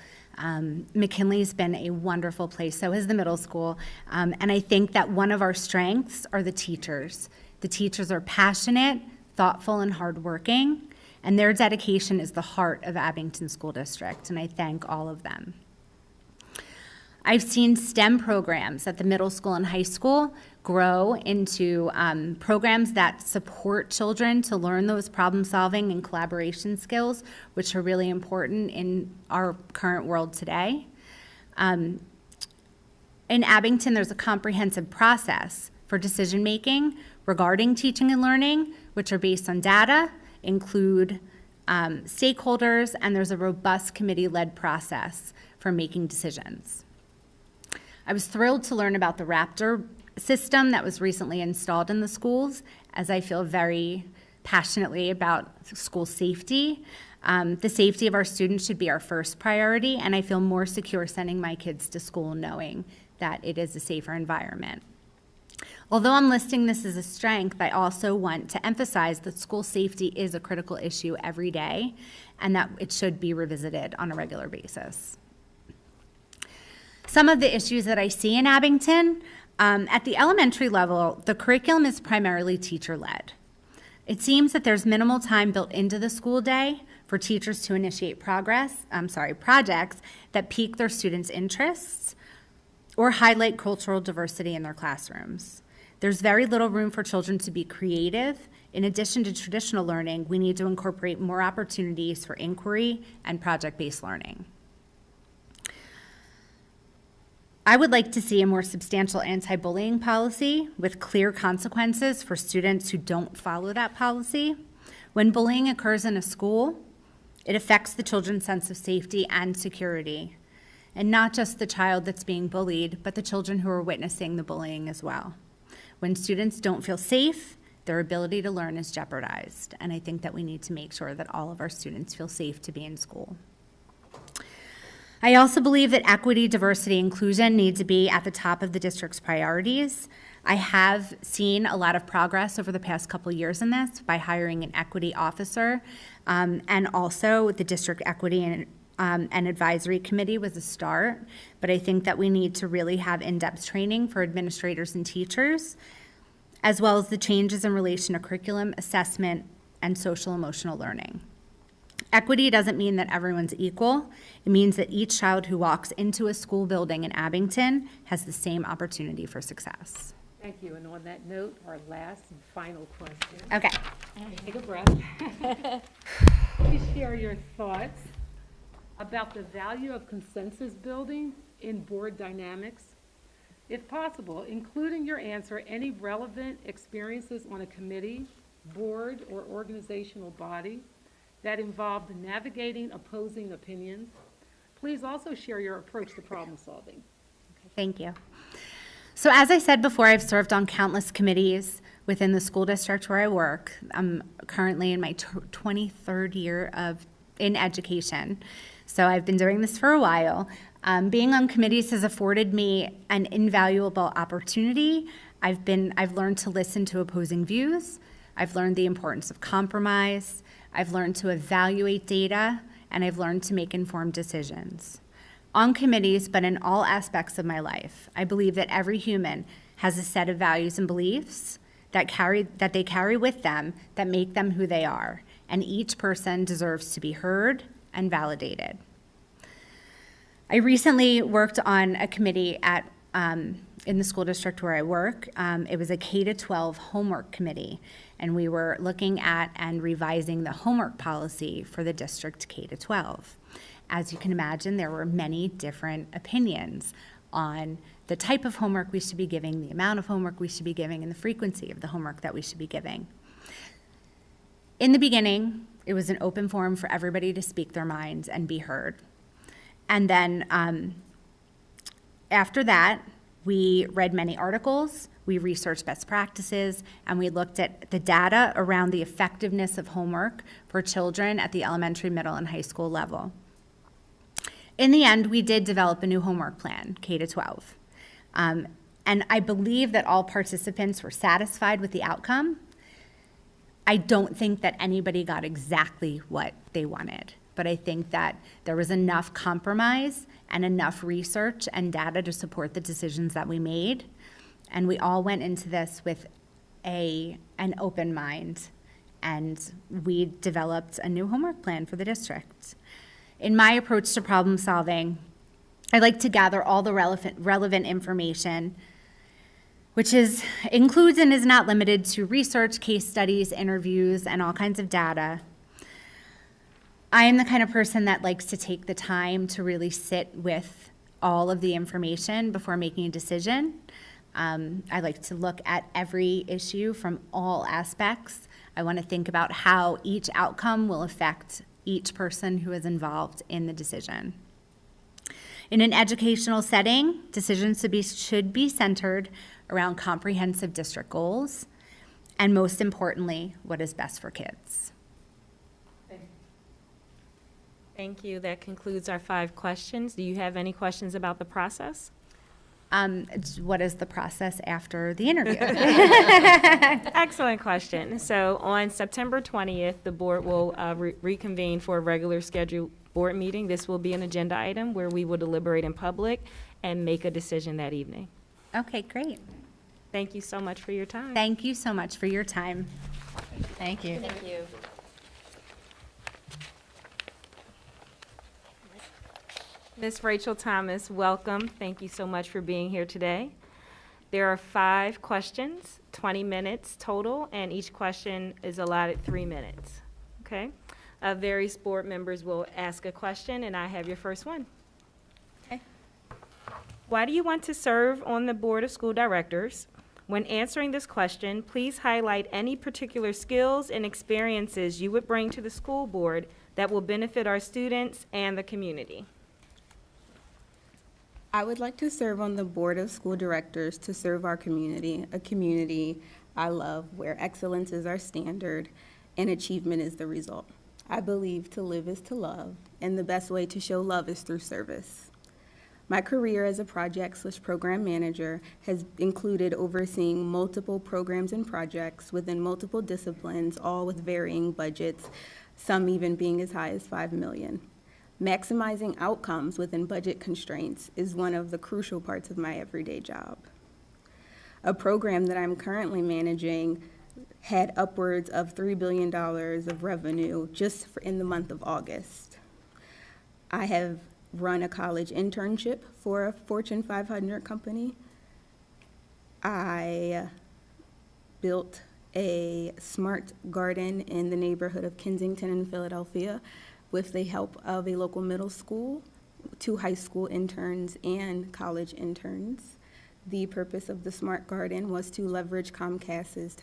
McKinley's been a wonderful place, so has the middle school. And I think that one of our strengths are the teachers. The teachers are passionate, thoughtful, and hardworking, and their dedication is the heart of Abington School District, and I thank all of them. I've seen STEM programs at the middle school and high school grow into programs that support children to learn those problem-solving and collaboration skills, which are really important in our current world today. In Abington, there's a comprehensive process for decision-making regarding teaching and learning, which are based on data, include stakeholders, and there's a robust committee-led process for making decisions. I was thrilled to learn about the Raptor system that was recently installed in the schools, as I feel very passionately about school safety. The safety of our students should be our first priority, and I feel more secure sending my kids to school knowing that it is a safer environment. Although I'm listing this as a strength, I also want to emphasize that school safety is a critical issue every day and that it should be revisited on a regular basis. Some of the issues that I see in Abington, at the elementary level, the curriculum is primarily teacher-led. It seems that there's minimal time built into the school day for teachers to initiate projects that pique their students' interests or highlight cultural diversity in their classrooms. There's very little room for children to be creative. In addition to traditional learning, we need to incorporate more opportunities for inquiry and project-based learning. I would like to see a more substantial anti-bullying policy with clear consequences for students who don't follow that policy. When bullying occurs in a school, it affects the children's sense of safety and security, and not just the child that's being bullied, but the children who are witnessing the bullying as well. When students don't feel safe, their ability to learn is jeopardized, and I think that we need to make sure that all of our students feel safe to be in school. I also believe that equity, diversity, inclusion need to be at the top of the district's priorities. I have seen a lot of progress over the past couple years in this by hiring an equity officer, and also the district equity and advisory committee was a start, but I think that we need to really have in-depth training for administrators and teachers, as well as the changes in relation to curriculum, assessment, and social emotional learning. Equity doesn't mean that everyone's equal. It means that each child who walks into a school building in Abington has the same opportunity for success. Thank you. And on that note, our last and final question. Okay. Take a breath. Please share your thoughts about the value of consensus building in board dynamics. If possible, include in your answer any relevant experiences on a committee, board, or organizational body that involved navigating opposing opinions. Please also share your approach to problem solving. Thank you. So as I said before, I've served on countless committees within the school district where I work. I'm currently in my 23rd year in education. So I've been doing this for a while. Being on committees has afforded me an invaluable opportunity. I've learned to listen to opposing views. I've learned the importance of compromise. I've learned to evaluate data, and I've learned to make informed decisions. On committees, but in all aspects of my life, I believe that every human has a set of values and beliefs that they carry with them that make them who they are, and each person deserves to be heard and validated. I recently worked on a committee in the school district where I work. It was a K-12 homework committee, and we were looking at and revising the homework policy for the district K-12. As you can imagine, there were many different opinions on the type of homework we should be giving, the amount of homework we should be giving, and the frequency of the homework that we should be giving. In the beginning, it was an open forum for everybody to speak their minds and be heard. And then after that, we read many articles, we researched best practices, and we looked at the data around the effectiveness of homework for children at the elementary, middle, and high school level. In the end, we did develop a new homework plan, K-12. And I believe that all participants were satisfied with the outcome. I don't think that anybody got exactly what they wanted, but I think that there was enough compromise and enough research and data to support the decisions that we made. And we all went into this with an open mind, and we developed a new homework plan for the district. In my approach to problem solving, I like to gather all the relevant information which includes and is not limited to research, case studies, interviews, and all kinds of data. I am the kind of person that likes to take the time to really sit with all of the information before making a decision. I like to look at every issue from all aspects. I want to think about how each outcome will affect each person who is involved in the decision. In an educational setting, decisions should be centered around comprehensive district goals, and most importantly, what is best for kids. Thank you. That concludes our 5 questions. Do you have any questions about the process? What is the process after the interview? Excellent question. So on September 20th, the board will reconvene for a regular scheduled board meeting. This will be an agenda item where we will deliberate in public and make a decision that evening. Okay, great. Thank you so much for your time. Thank you so much for your time. Thank you. Thank you. Ms. Rachel Thomas, welcome. Thank you so much for being here today. There are 5 questions, 20 minutes total, and each question is allotted 3 minutes. Okay? Various board members will ask a question, and I have your first one. Okay. Why do you want to serve on the Board of School Directors? When answering this question, please highlight any particular skills and experiences you would bring to the school board that will benefit our students and the community. I would like to serve on the Board of School Directors to serve our community, a community I love where excellence is our standard and achievement is the result. I believe to live is to love, and the best way to show love is through service. My career as a project/program manager has included overseeing multiple programs and projects within multiple disciplines, all with varying budgets, some even being as high as $5 million. Maximizing outcomes within budget constraints is one of the crucial parts of my everyday job. A program that I'm currently managing had upwards of $3 billion of revenue just in the month of August. I have run a college internship for a Fortune 500 company. I built a smart garden in the neighborhood of Kensington in Philadelphia with the help of a local middle school, 2 high school interns, and college interns. The purpose of the Smart Garden was to leverage Comcast's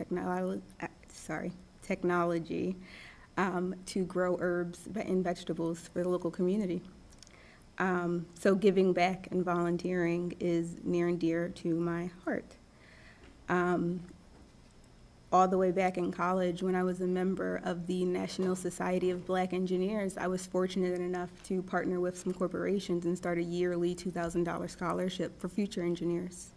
technology to grow herbs and vegetables for the local community. So giving back and volunteering is near and dear to my heart. All the way back in college, when I was a member of the National Society of Black Engineers, I was fortunate enough to partner with some corporations and start a yearly $2,000 scholarship for future engineers.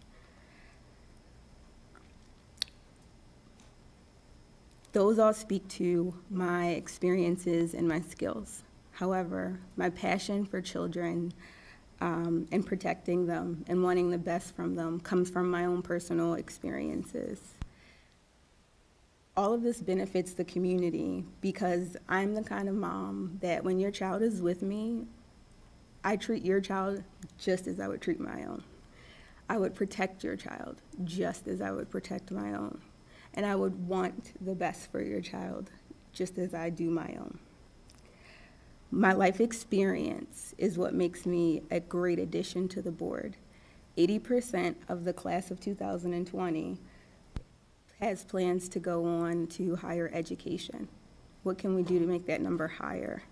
Those all speak to my experiences and my skills. However, my passion for children and protecting them and wanting the best from them comes from my own personal experiences. All of this benefits the community because I'm the kind of mom that when your child is with me, I treat your child just as I would treat my own. I would protect your child just as I would protect my own. And I would want the best for your child just as I do my own. My life experience is what makes me a great addition to the board. 80% of the class of 2020 has plans to go on to higher education. What can we do to make that number higher?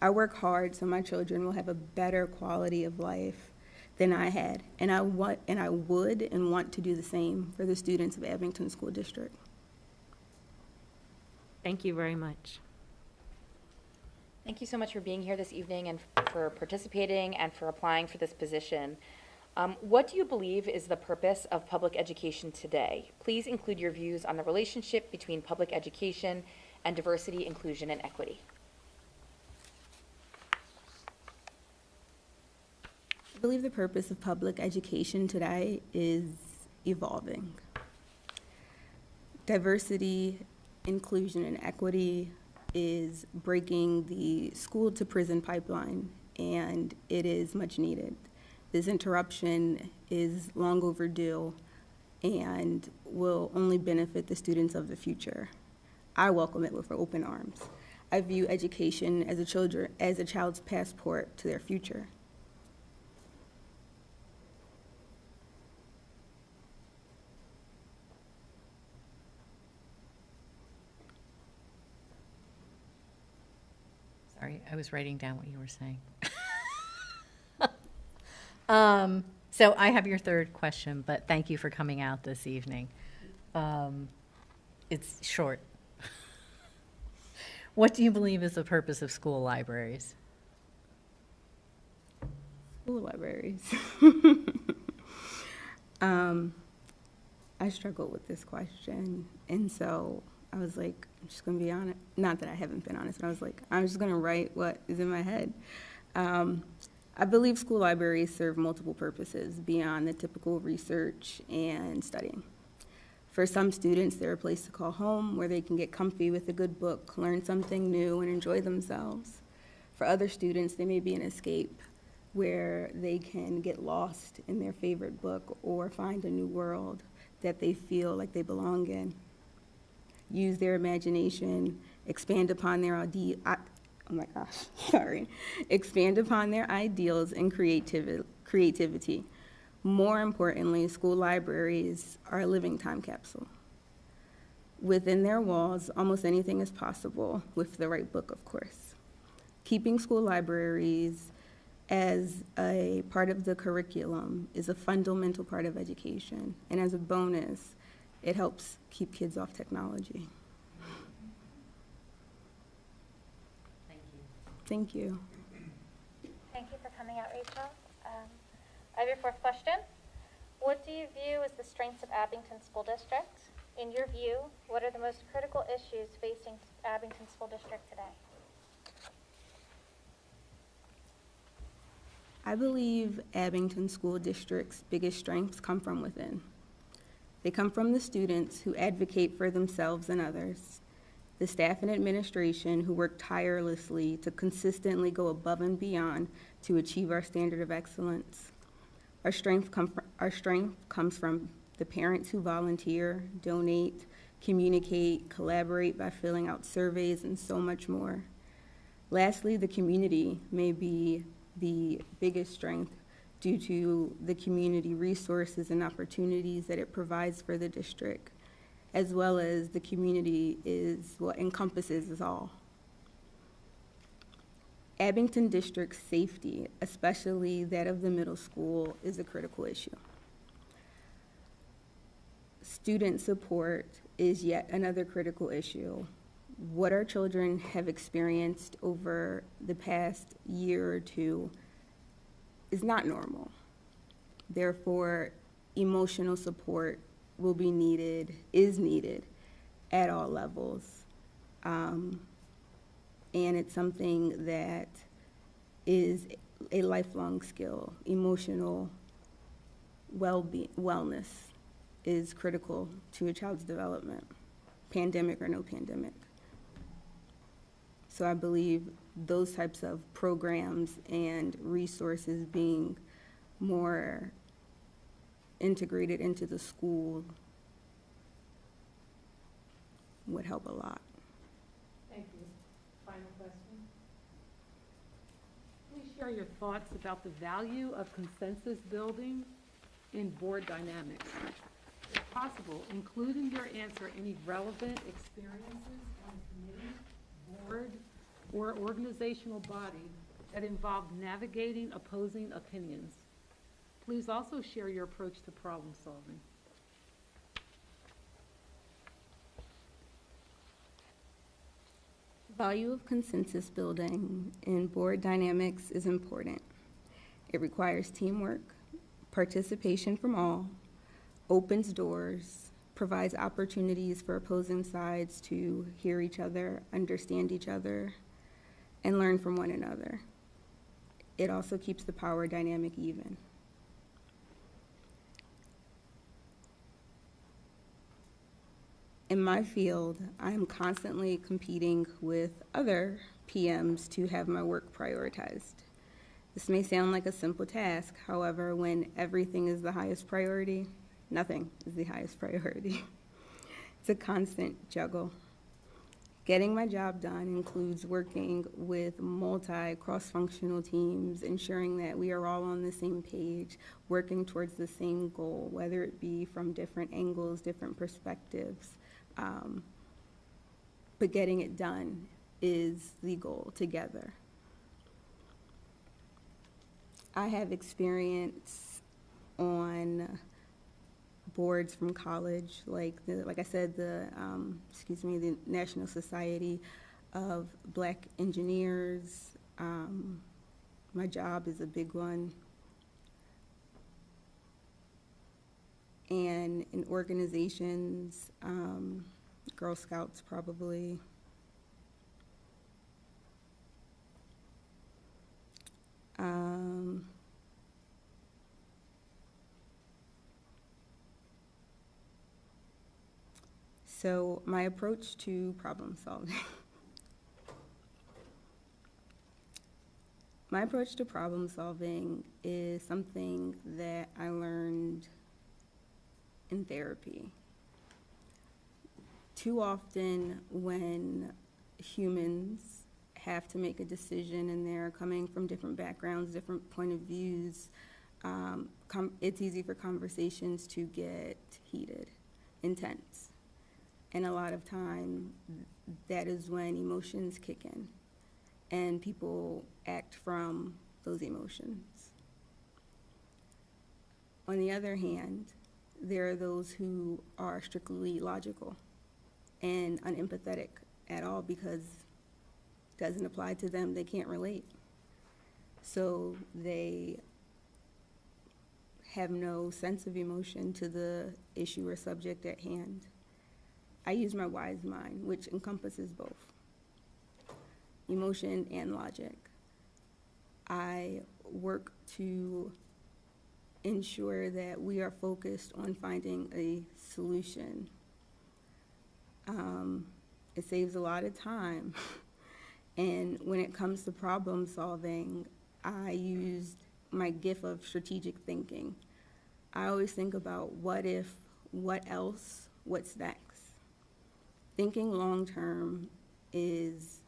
I work hard so my children will have a better quality of life than I had, and I would and want to do the same for the students of Abington School District. Thank you very much. Thank you so much for being here this evening and for participating and for applying for this position. What do you believe is the purpose of public education today? Please include your views on the relationship between public education and diversity, inclusion, and equity. I believe the purpose of public education today is evolving. Diversity, inclusion, and equity is breaking the school to prison pipeline, and it is much needed. This interruption is long overdue, and will only benefit the students of the future. I welcome it with open arms. I view education as a child's passport to their future. Sorry, I was writing down what you were saying. So I have your third question, but thank you for coming out this evening. It's short. What do you believe is the purpose of school libraries? School libraries. I struggled with this question, and so I was like, I'm just gonna be honest. Not that I haven't been honest, but I was like, I'm just gonna write what is in my head. I believe school libraries serve multiple purposes beyond the typical research and studying. For some students, they're a place to call home where they can get comfy with a good book, learn something new, and enjoy themselves. For other students, they may be an escape where they can get lost in their favorite book or find a new world that they feel like they belong in. Use their imagination, expand upon their expand upon their ideals and creativity. More importantly, school libraries are a living time capsule. Within their walls, almost anything is possible with the right book, of course. Keeping school libraries as a part of the curriculum is a fundamental part of education, and as a bonus, it helps keep kids off technology. Thank you. Thank you for coming out, Rachel. I have your fourth question. What do you view as the strengths of Abington School District? In your view, what are the most critical issues facing Abington School District today? I believe Abington School District's biggest strengths come from within. They come from the students who advocate for themselves and others, the staff and administration who work tirelessly to consistently go above and beyond to achieve our standard of excellence. Our strength comes from the parents who volunteer, donate, communicate, collaborate by filling out surveys, and so much more. Lastly, the community may be the biggest strength due to the community resources and opportunities that it provides for the district, as well as the community is what encompasses us all. Abington District's safety, especially that of the middle school, is a critical issue. Student support is yet another critical issue. What our children have experienced over the past year or two is not normal. Therefore, emotional support will be needed, is needed at all levels. And it's something that is a lifelong skill. Emotional wellness is critical to a child's development, pandemic or no pandemic. So I believe those types of programs and resources being more integrated into the school would help a lot. Thank you. Final question. Please share your thoughts about the value of consensus building in board dynamics. If possible, include in your answer any relevant experiences on a committee, board, or organizational body that involved navigating opposing opinions. Please also share your approach to problem solving. The value of consensus building in board dynamics is important. It requires teamwork, participation from all, opens doors, provides opportunities for opposing sides to hear each other, understand each other, and learn from one another. It also keeps the power dynamic even. In my field, I am constantly competing with other PMs to have my work prioritized. This may sound like a simple task, however, when everything is the highest priority, Nothing is the highest priority. It's a constant juggle. Getting my job done includes working with cross-functional teams, ensuring that we are all on the same page, working towards the same goal, whether it be from different angles, different perspectives. But getting it done is the goal together. I have experience on boards from college, like I said, the National Society of Black Engineers. My job is a big one. And in organizations, Girl Scouts probably. So my approach to problem solving. My approach to problem solving is something that I learned in therapy. Too often when humans have to make a decision and they're coming from different backgrounds, different point of views, it's easy for conversations to get heated, intense. And a lot of time, that is when emotions kick in and people act from those emotions. On the other hand, there are those who are strictly logical and unempathetic at all because it doesn't apply to them, they can't relate. So they have no sense of emotion to the issue or subject at hand. I use my wise mind, which encompasses both emotion and logic. I work to ensure that we are focused on finding a solution. It saves a lot of time. And when it comes to problem solving, I use my gift of strategic thinking. I always think about what if, what else, what's next. Thinking long term as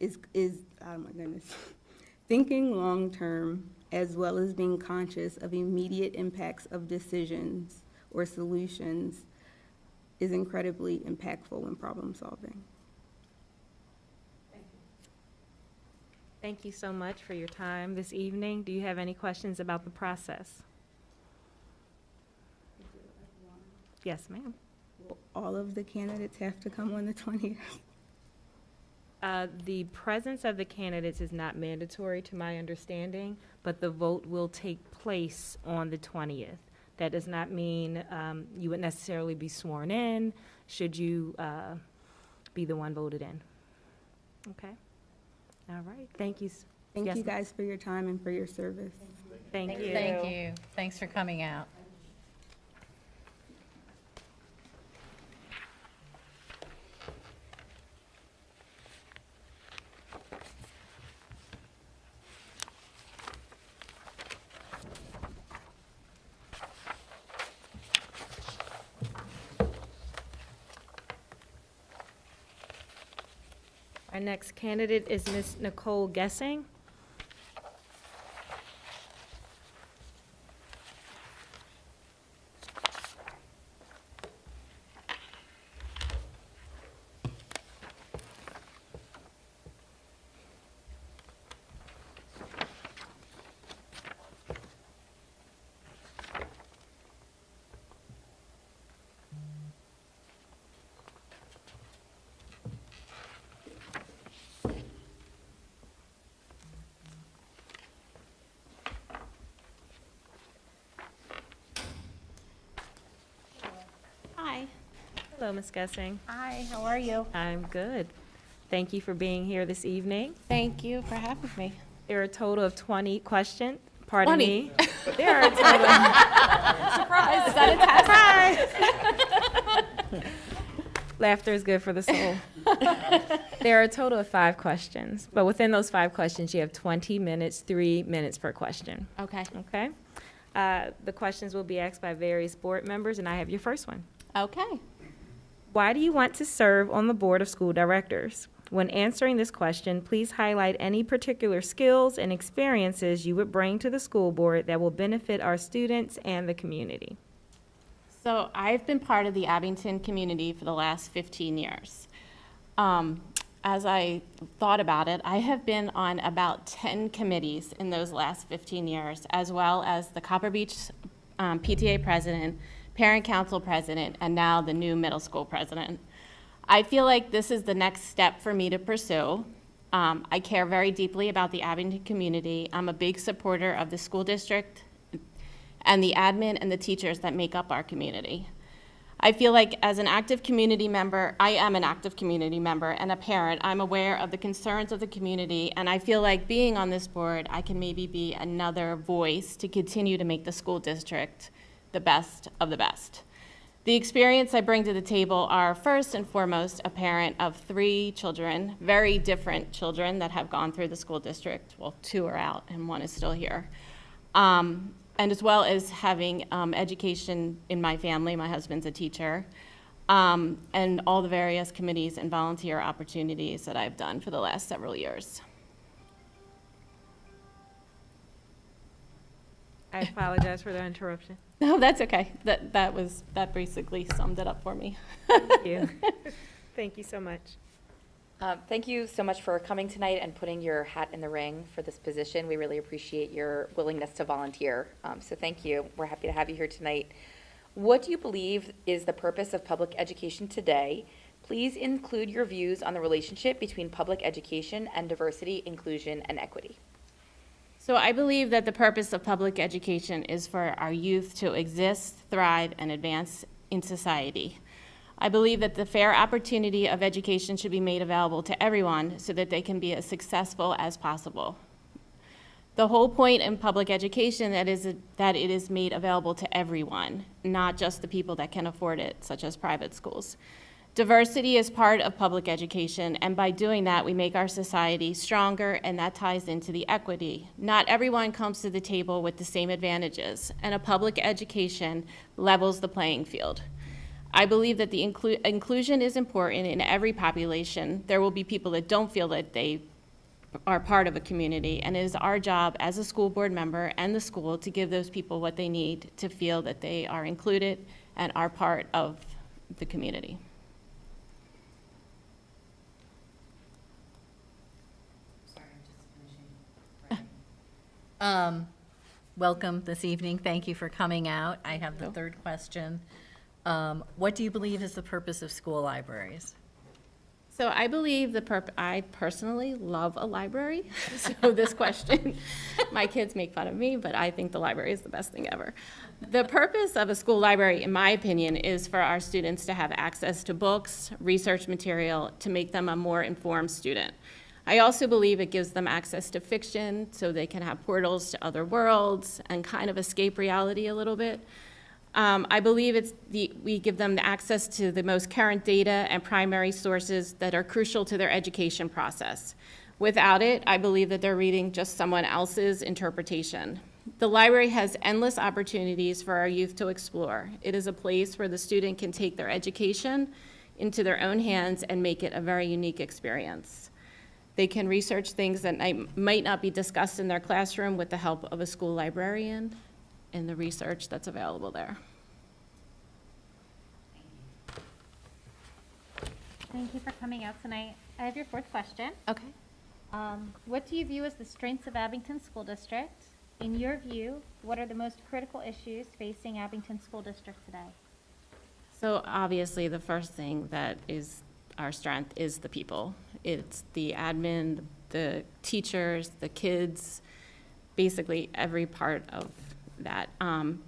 oh my goodness. Thinking long term as well as being conscious of immediate impacts of decisions or solutions is incredibly impactful when problem solving. Thank you so much for your time this evening. Do you have any questions about the process? Yes, ma'am. All of the candidates have to come on the 20th. The presence of the candidates is not mandatory to my understanding, but the vote will take place on the 20th. That does not mean you would necessarily be sworn in should you be the one voted in. Okay. All right. Thank you. Thank Yes, you ma'am. guys for your time and for your service. Thank you. Thank you. Thanks for coming out. Our next candidate is Ms. Nicole Guessing. Hi. Hello, Ms. Guessing. Hi, how are you? I'm good. Thank you for being here this evening. Thank you for having me. There are a total of 20 questions. Pardon 20. me. There are a total. Surprise, is that a test? Laughter is good for the soul. There are a total of 5 questions, but within those 5 questions, you have 20 minutes, 3 minutes per question. Okay. Okay? The questions will be asked by various board members, and I have your first one. Okay. Why do you want to serve on the Board of School Directors? When answering this question, please highlight any particular skills and experiences you would bring to the school board that will benefit our students and the community. So I've been part of the Abington community for the last 15 years. As I thought about it, I have been on about 10 committees in those last 15 years, as well as the Copper Beach PTA president, parent council president, and now the new middle school president. I feel like this is the next step for me to pursue. I care very deeply about the Abington community. I'm a big supporter of the school district and the admin and the teachers that make up our community. I feel like as an active community member, I am an active community member and a parent. I'm aware of the concerns of the community, and I feel like being on this board, I can maybe be another voice to continue to make the school district the best of the best. The experience I bring to the table are first and foremost a parent of 3 children, very different children that have gone through the school district. Well, 2 are out and 1 is still here. And as well as having education in my family. My husband's a teacher, and all the various committees and volunteer opportunities that I've done for the last several years. I apologize for the interruption. No, that's okay. That basically summed it up for me. Thank you. Thank you so much. Thank you so much for coming tonight and putting your hat in the ring for this position. We really appreciate your willingness to volunteer. So thank you. We're happy to have you here tonight. What do you believe is the purpose of public education today? Please include your views on the relationship between public education and diversity, inclusion, and equity. So I believe that the purpose of public education is for our youth to exist, thrive, and advance in society. I believe that the fair opportunity of education should be made available to everyone so that they can be as successful as possible. The whole point in public education is that it is made available to everyone, not just the people that can afford it, such as private schools. Diversity is part of public education, and by doing that, we make our society stronger, and that ties into the equity. Not everyone comes to the table with the same advantages, and a public education levels the playing field. I believe that the inclusion is important in every population. There will be people that don't feel that they are part of a community, and it is our job as a school board member and the school to give those people what they need to feel that they are included and are part of the community. Welcome this evening. Thank you for coming out. I have the third question. What do you believe is the purpose of school libraries? So I believe I personally love a library. So this question, my kids make fun of me, but I think the library is the best thing ever. The purpose of a school library, in my opinion, is for our students to have access to books, research material, to make them a more informed student. I also believe it gives them access to fiction so they can have portals to other worlds and kind of escape reality a little bit. I believe we give them the access to the most current data and primary sources that are crucial to their education process. Without it, I believe that they're reading just someone else's interpretation. The library has endless opportunities for our youth to explore. It is a place where the student can take their education into their own hands and make it a very unique experience. They can research things that might not be discussed in their classroom with the help of a school librarian and the research that's available there. Thank you for coming out tonight. I have your 4th question. Okay. What do you view as the strengths of Abington School District? In your view, what are the most critical issues facing Abington School District today? So obviously the first thing that is our strength is the people. It's the admin, the teachers, the kids, basically every part of that.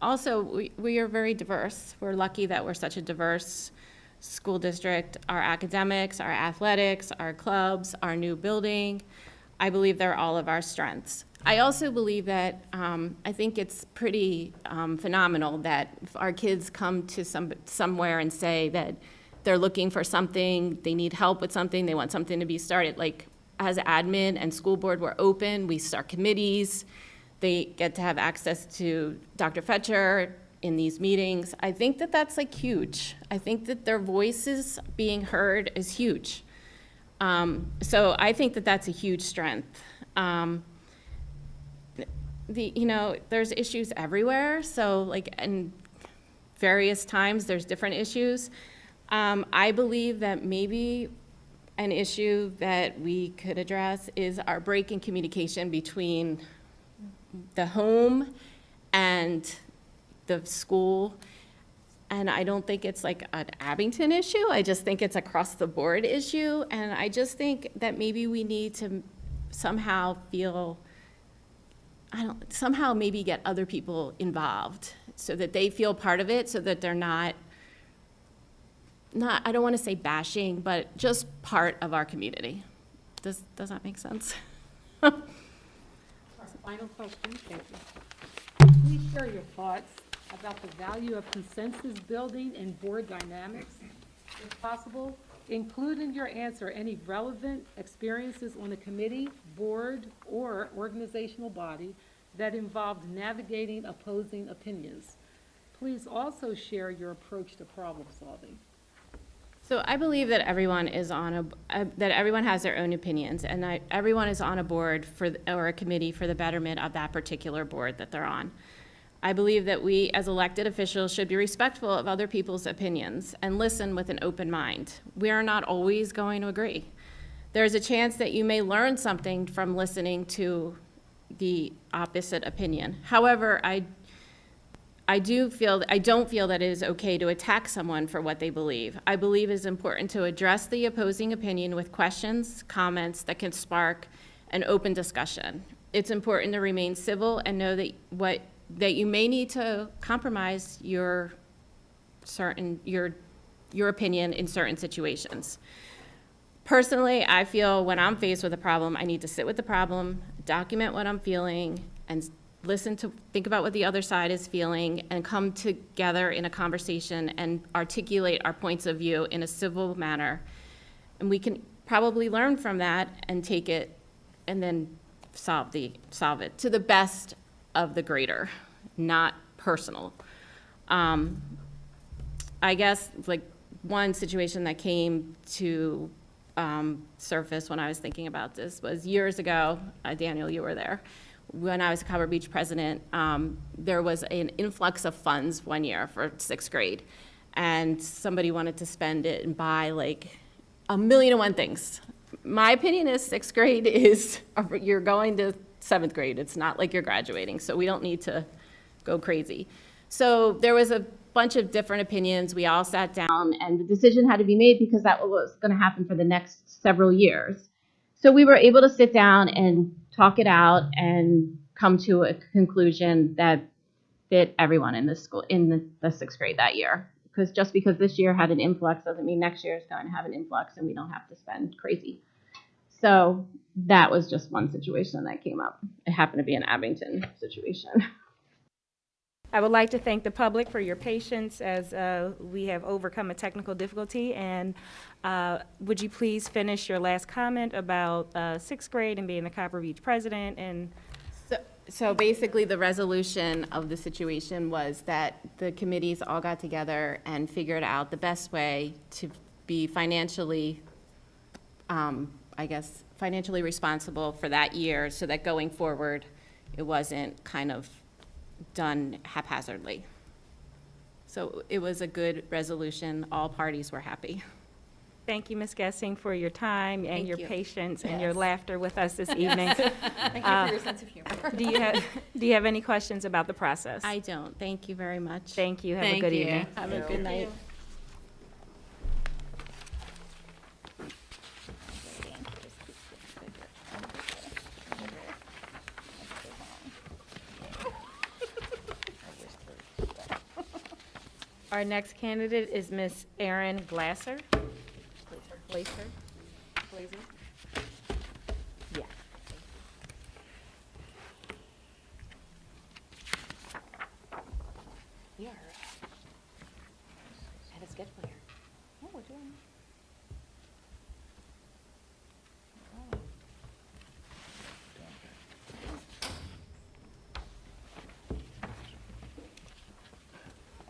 Also, we are very diverse. We're lucky that we're such a diverse school district. Our academics, our athletics, our clubs, our new building, I believe they're all of our strengths. I also believe that I think it's pretty phenomenal that if our kids come to somewhere and say that they're looking for something, they need help with something, they want something to be started. Like, as admin and school board, we're open, we start committees, they get to have access to Dr. Fetcher in these meetings. I think that that's like huge. I think that their voices being heard is huge. So I think that that's a huge strength. There's issues everywhere, so like in various times there's different issues. I believe that maybe an issue that we could address is our break in communication between the home and the school. And I don't think it's like an Abington issue. I just think it's across the board issue. And I just think that maybe we need to somehow somehow maybe get other people involved so that they feel part of it, so that they're not, I don't want to say bashing, but just part of our community. Does that make sense? Final question, thank you. Please share your thoughts about the value of consensus building in board dynamics. If possible, include in your answer any relevant experiences on a committee, board, or organizational body that involved navigating opposing opinions. Please also share your approach to problem solving. So I believe that everyone is that everyone has their own opinions, and everyone is on a board or a committee for the betterment of that particular board that they're on. I believe that we, as elected officials, should be respectful of other people's opinions and listen with an open mind. We are not always going to agree. There's a chance that you may learn something from listening to the opposite opinion. However, I don't feel that it is okay to attack someone for what they believe. I believe it is important to address the opposing opinion with questions, comments that can spark an open discussion. It's important to remain civil and know that you may need to compromise your opinion in certain situations. Personally, I feel when I'm faced with a problem, I need to sit with the problem, document what I'm feeling, and think about what the other side is feeling, and come together in a conversation and articulate our points of view in a civil manner. And we can probably learn from that and take it and then solve it to the best of the greater, not personal. I guess like one situation that came to surface when I was thinking about this was years ago. Daniel, you were there. When I was Copper Beach president, there was an influx of funds one year for 6th grade, and somebody wanted to spend it and buy like 1,000,001 things. My opinion is 6th grade is, you're going to 7th grade. It's not like you're graduating, so we don't need to go crazy. So there was a bunch of different opinions. We all sat down, and the decision had to be made because that was going to happen for the next several years. So we were able to sit down and talk it out and come to a conclusion that fit everyone in the school, in the 6th grade that year. Because just because this year had an influx doesn't mean next year is going to have an influx and we don't have to spend crazy. So that was just one situation that came up. It happened to be an Abington situation. I would like to thank the public for your patience as we have overcome a technical difficulty. And would you please finish your last comment about 6th grade and being the Copper Beach president? And So basically the resolution of the situation was that the committees all got together and figured out the best way to be financially, financially responsible for that year, so that going forward, it wasn't kind of done haphazardly. So it was a good resolution. All parties were happy. thank you, Ms. Gessing, for your time and Thank your you. patience and your laughter with us this evening. Thank you for your sense of humor. Do you have any questions about the process? I don't. Thank you very much. Thank you. Have a Thank good you. evening. Have a good night. Our next candidate is Ms. Erin Glasser. Glaser? Yeah. We are at a schedule here. Oh, we're doing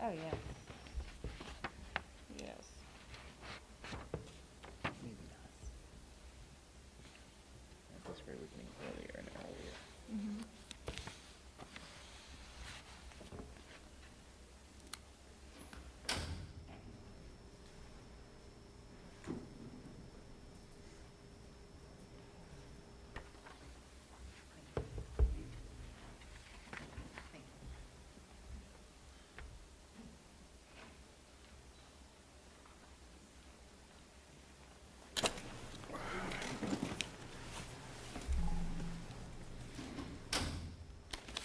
Oh, yeah. Yes. Maybe not. That's where we can earlier and earlier.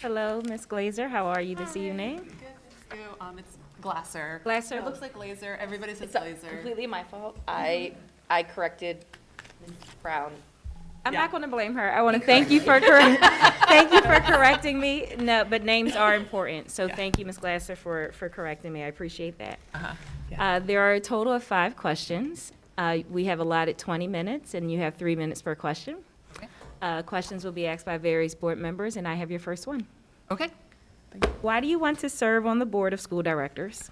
Hello, Ms. Glazer. How are you this evening? Good, thank you. It's Glasser. Glasser. It looks like laser. Everybody says It's laser. completely my fault. I corrected Ms. Brown. I'm Yeah. not going to blame her. I want to thank you for thank you for correcting me. No, but names are important. So thank you, Ms. Glasser, for correcting me. I appreciate that. There are a total of 5 questions. We have allotted 20 minutes, and you have 3 minutes per question. Okay. Questions will be asked by various board members, and I have your first one. Okay. Why do you want to serve on the Board of School Directors?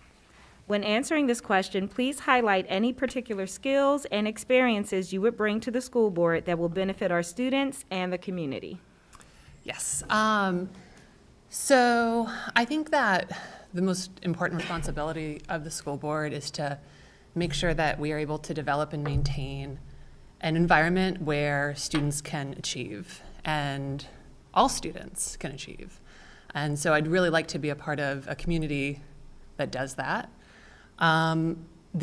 When answering this question, please highlight any particular skills and experiences you would bring to the school board that will benefit our students and the community. Yes. So I think that the most important responsibility of the school board is to make sure that we are able to develop and maintain an environment where students can achieve and all students can achieve. And so I'd really like to be a part of a community that does that. The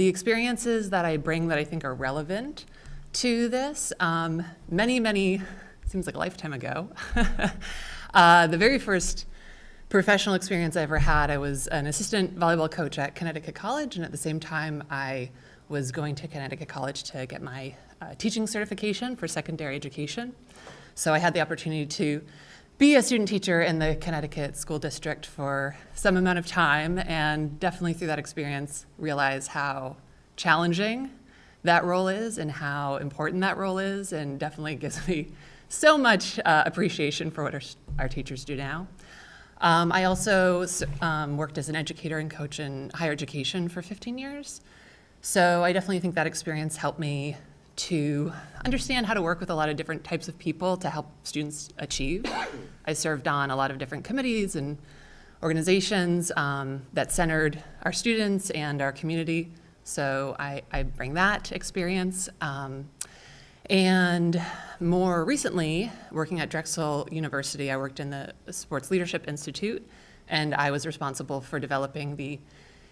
experiences that I bring that I think are relevant to this, many, seems like a lifetime ago, the very first professional experience I ever had, I was an assistant volleyball coach at Connecticut College, and at the same time I was going to Connecticut College to get my teaching certification for secondary education. So I had the opportunity to be a student teacher in the Connecticut school district for some amount of time, and definitely through that experience realize how challenging that role is and how important that role is, and definitely gives me so much appreciation for what our teachers do now. I also worked as an educator and coach in higher education for 15 years. So I definitely think that experience helped me to understand how to work with a lot of different types of people to help students achieve. I served on a lot of different committees and organizations that centered our students and our community. So I bring that experience. And more recently, working at Drexel University, I worked in the Sports Leadership Institute, and I was responsible for developing the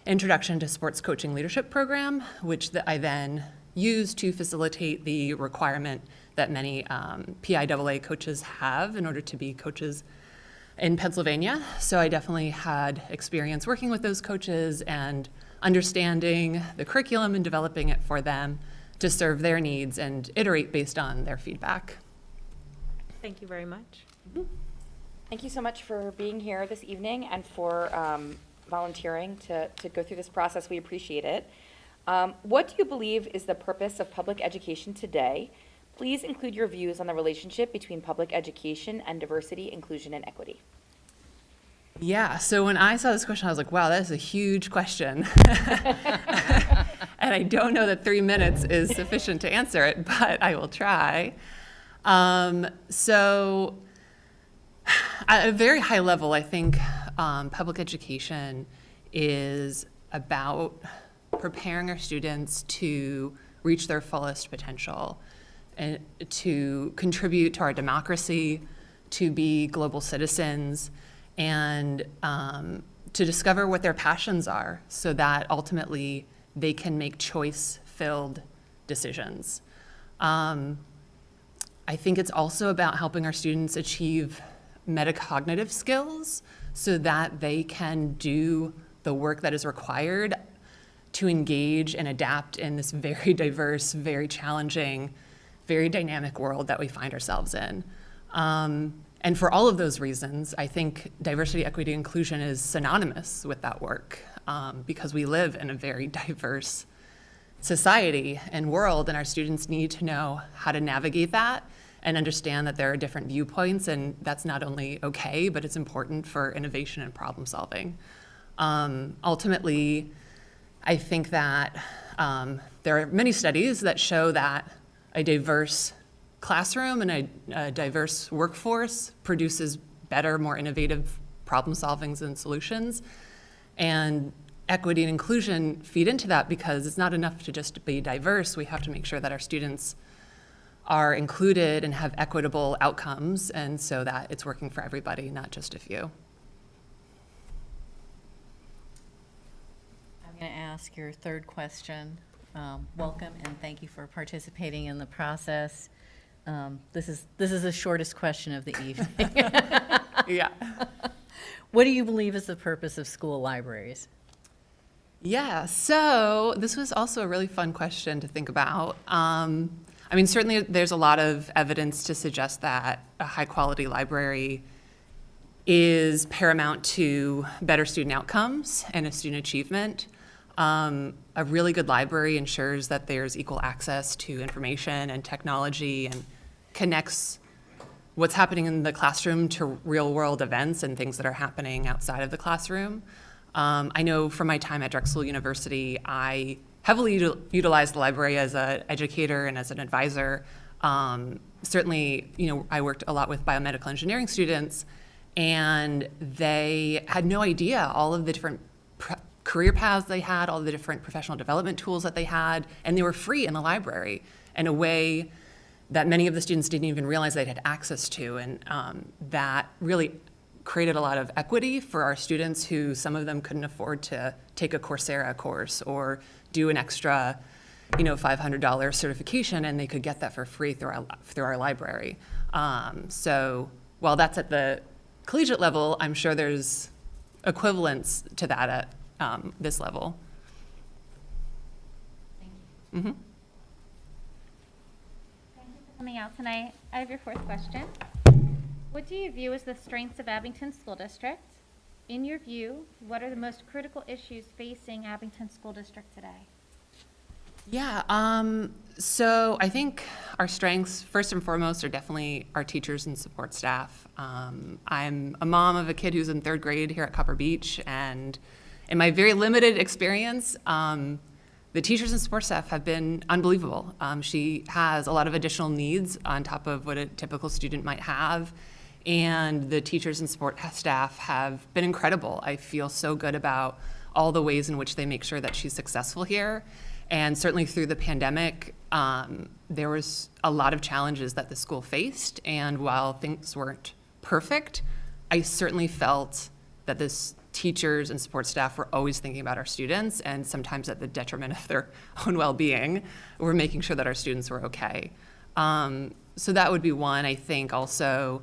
Introduction to Sports Coaching Leadership program, which I then used to facilitate the requirement that many PIAA coaches have in order to be coaches in Pennsylvania. So I definitely had experience working with those coaches and understanding the curriculum and developing it for them to serve their needs and iterate based on their feedback. Thank you very much. Thank you so much for being here this evening and for volunteering to go through this process. We appreciate it. What do you believe is the purpose of public education today? Please include your views on the relationship between public education and diversity, inclusion, and equity. Yeah, so when I saw this question, I was like, wow, that is a huge question. And I don't know that 3 minutes is sufficient to answer it, but I will try. So at a very high level, I think public education is about preparing our students to reach their fullest potential and to contribute to our democracy, to be global citizens, and to discover what their passions are so that ultimately they can make choice-filled decisions. I think it's also about helping our students achieve metacognitive skills so that they can do the work that is required to engage and adapt in this very diverse, very challenging, very dynamic world that we find ourselves in. And for all of those reasons, I think diversity, equity, inclusion is synonymous with that work because we live in a very diverse society and world, and our students need to know how to navigate that and understand that there are different viewpoints, and that's not only okay, but it's important for innovation and problem solving. Ultimately, I think that there are many studies that show that a diverse classroom and a diverse workforce produces better, more innovative problem solvings and solutions. And equity and inclusion feed into that because it's not enough to just be diverse. We have to make sure that our students are included and have equitable outcomes, and so that it's working for everybody, not just a few. I'm going to ask your third question. Welcome and thank you for participating in the process. This is the shortest question of the evening. Yeah. What do you believe is the purpose of school libraries? Yeah, so this was also a really fun question to think about. I mean, certainly there's a lot of evidence to suggest that a high-quality library is paramount to better student outcomes and student achievement. A really good library ensures that there's equal access to information and technology and connects what's happening in the classroom to real-world events and things that are happening outside of the classroom. I know from my time at Drexel University, I heavily utilized the library as an educator and as an advisor. Certainly, I worked a lot with biomedical engineering students, and they had no idea all of the different career paths they had, all the different professional development tools that they had, and they were free in the library in a way that many of the students didn't even realize they had access to, and that really created a lot of equity for our students who some of them couldn't afford to take a Coursera course or do an extra, $500 certification, and they could get that for free through our library. So while that's at the collegiate level, I'm sure there's equivalents to that at this level. Thank you. Mm-hmm. Thank you for coming out tonight. I have your fourth question. What do you view as the strengths of Abington School District? In your view, what are the most critical issues facing Abington School District today? Yeah, so I think our strengths, first and foremost, are definitely our teachers and support staff. I'm a mom of a kid who's in 3rd grade here at Copper Beach, and in my very limited experience, the teachers and support staff have been unbelievable. She has a lot of additional needs on top of what a typical student might have, and the teachers and support staff have been incredible. I feel so good about all the ways in which they make sure that she's successful here. And certainly through the pandemic, there was a lot of challenges that the school faced. And while things weren't perfect, I certainly felt that the teachers and support staff were always thinking about our students, and sometimes at the detriment of their own well-being, we're making sure that our students were okay. So that would be one. I think also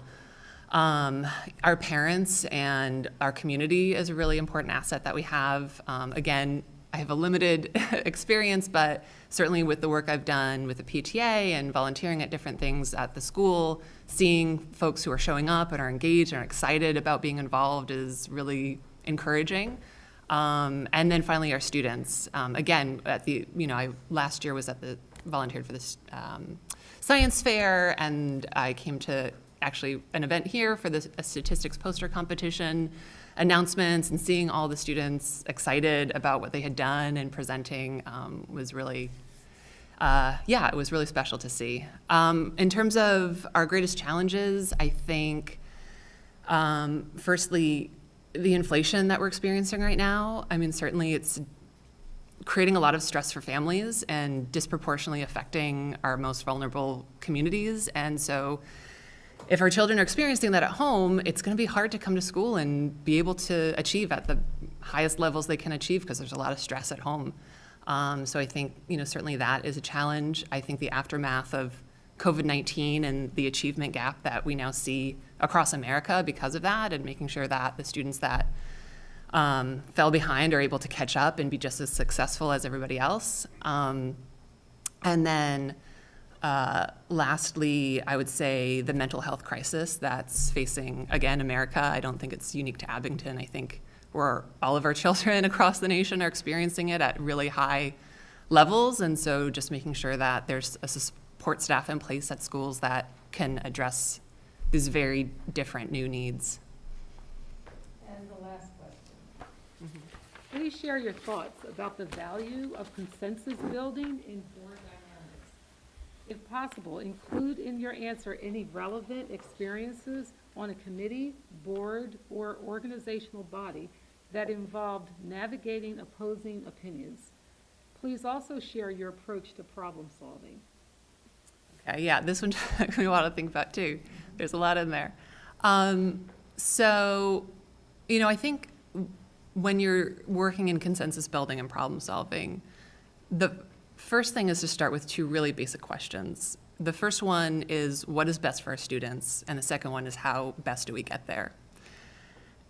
our parents and our community is a really important asset that we have. Again, I have a limited experience, but certainly with the work I've done with the PTA and volunteering at different things at the school, seeing folks who are showing up and are engaged and are excited about being involved is really encouraging. And then finally our students. Again, I last year was volunteered for this science fair, and I came to actually an event here for a statistics poster competition announcements, and seeing all the students excited about what they had done and presenting was really, it was really special to see. In terms of our greatest challenges, I think, firstly, the inflation that we're experiencing right now. I mean, certainly it's creating a lot of stress for families and disproportionately affecting our most vulnerable communities. And so if our children are experiencing that at home, it's going to be hard to come to school and be able to achieve at the highest levels they can achieve because there's a lot of stress at home. So I think, certainly that is a challenge. I think the aftermath of COVID-19 and the achievement gap that we now see across America because of that, and making sure that the students that fell behind are able to catch up and be just as successful as everybody else. And then lastly, I would say the mental health crisis that's facing, again, America. I don't think it's unique to Abington. I think all of our children across the nation are experiencing it at really high levels. And so just making sure that there's a support staff in place at schools that can address these very different new needs. And the last question. Please share your thoughts about the value of consensus building in board dynamics. If possible, include in your answer any relevant experiences on a committee, board, or organizational body that involved navigating opposing opinions. Please also share your approach to problem solving. Okay, yeah, this one took me a while to think about too. There's a lot in there. So, I think when you're working in consensus building and problem solving, the first thing is to start with two really basic questions. The first one is, what is best for our students? And the second one is, how best do we get there?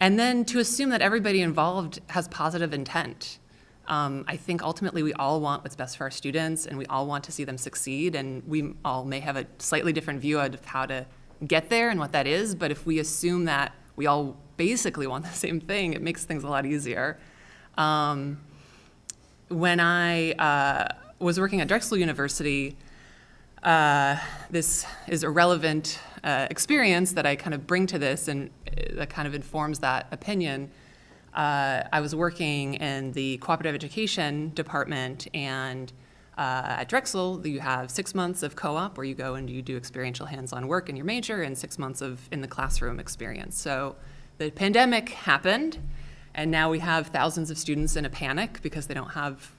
And then to assume that everybody involved has positive intent. I think ultimately we all want what's best for our students, and we all want to see them succeed, and we all may have a slightly different view of how to get there and what that is, but if we assume that we all basically want the same thing, it makes things a lot easier. When I was working at Drexel University, this is a relevant experience that I kind of bring to this, and that kind of informs that opinion. I was working in the cooperative education department, and at Drexel, you have 6 months of co-op where you go and you do experiential hands-on work in your major, and 6 months of in the classroom experience. So the pandemic happened, and now we have thousands of students in a panic because they don't have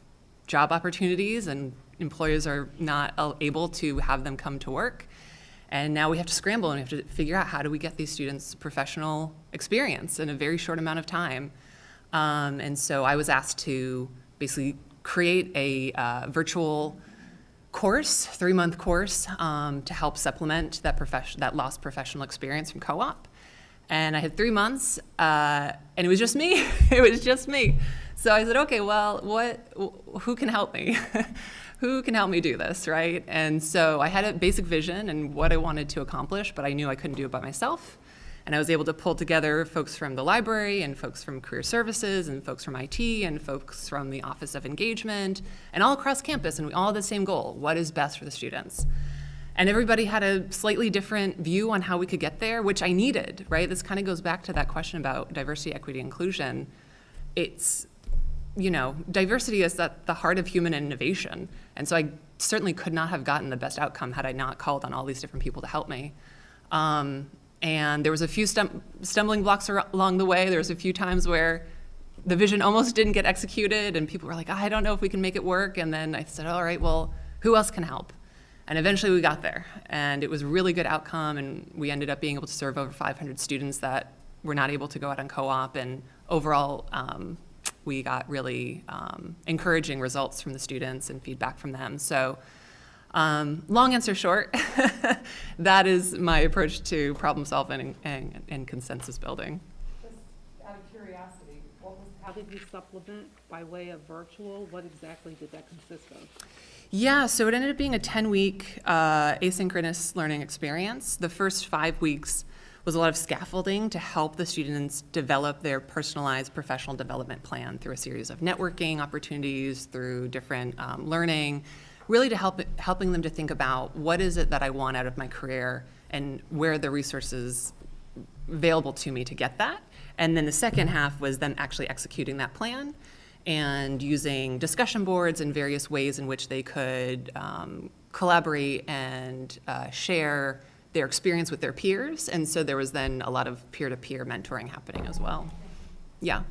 job opportunities, and employers are not able to have them come to work. And now we have to scramble, and we have to figure out, how do we get these students professional experience in a very short amount of time? And so I was asked to basically create a virtual course, 3-month course, to help supplement that lost professional experience from co-op. And I had 3 months, and it was just me. It was just me. So I said, okay, well, who can help me? Who can help me do this, right? And so I had a basic vision and what I wanted to accomplish, but I knew I couldn't do it by myself. And I was able to pull together folks from the library, and folks from career services, and folks from IT, and folks from the Office of Engagement, and all across campus, and we all had the same goal: what is best for the students? And everybody had a slightly different view on how we could get there, which I needed, right? This kind of goes back to that question about diversity, equity, inclusion. It's, diversity is at the heart of human innovation. And so I certainly could not have gotten the best outcome had I not called on all these different people to help me. And there was a few stumbling blocks along the way. There was a few times where the vision almost didn't get executed, and people were like, I don't know if we can make it work. And then I said, all right, well, who else can help? And eventually we got there, and it was a really good outcome, and we ended up being able to serve over 500 students that were not able to go out on co-op, and overall we got really encouraging results from the students and feedback from them. So long answer short, that is my approach to problem solving and consensus building. Just out of curiosity, how did you supplement by way of virtual? What exactly did that consist of? Yeah, so it ended up being a 10-week asynchronous learning experience. The first 5 weeks was a lot of scaffolding to help the students develop their personalized professional development plan through a series of networking opportunities, through different learning, really to helping them to think about, what is it that I want out of my career, and where are the resources available to me to get that. And then the second half was them actually executing that plan and using discussion boards and various ways in which they could collaborate and share their experience with their peers. And so there was then a lot of peer-to-peer mentoring happening as well. Yeah.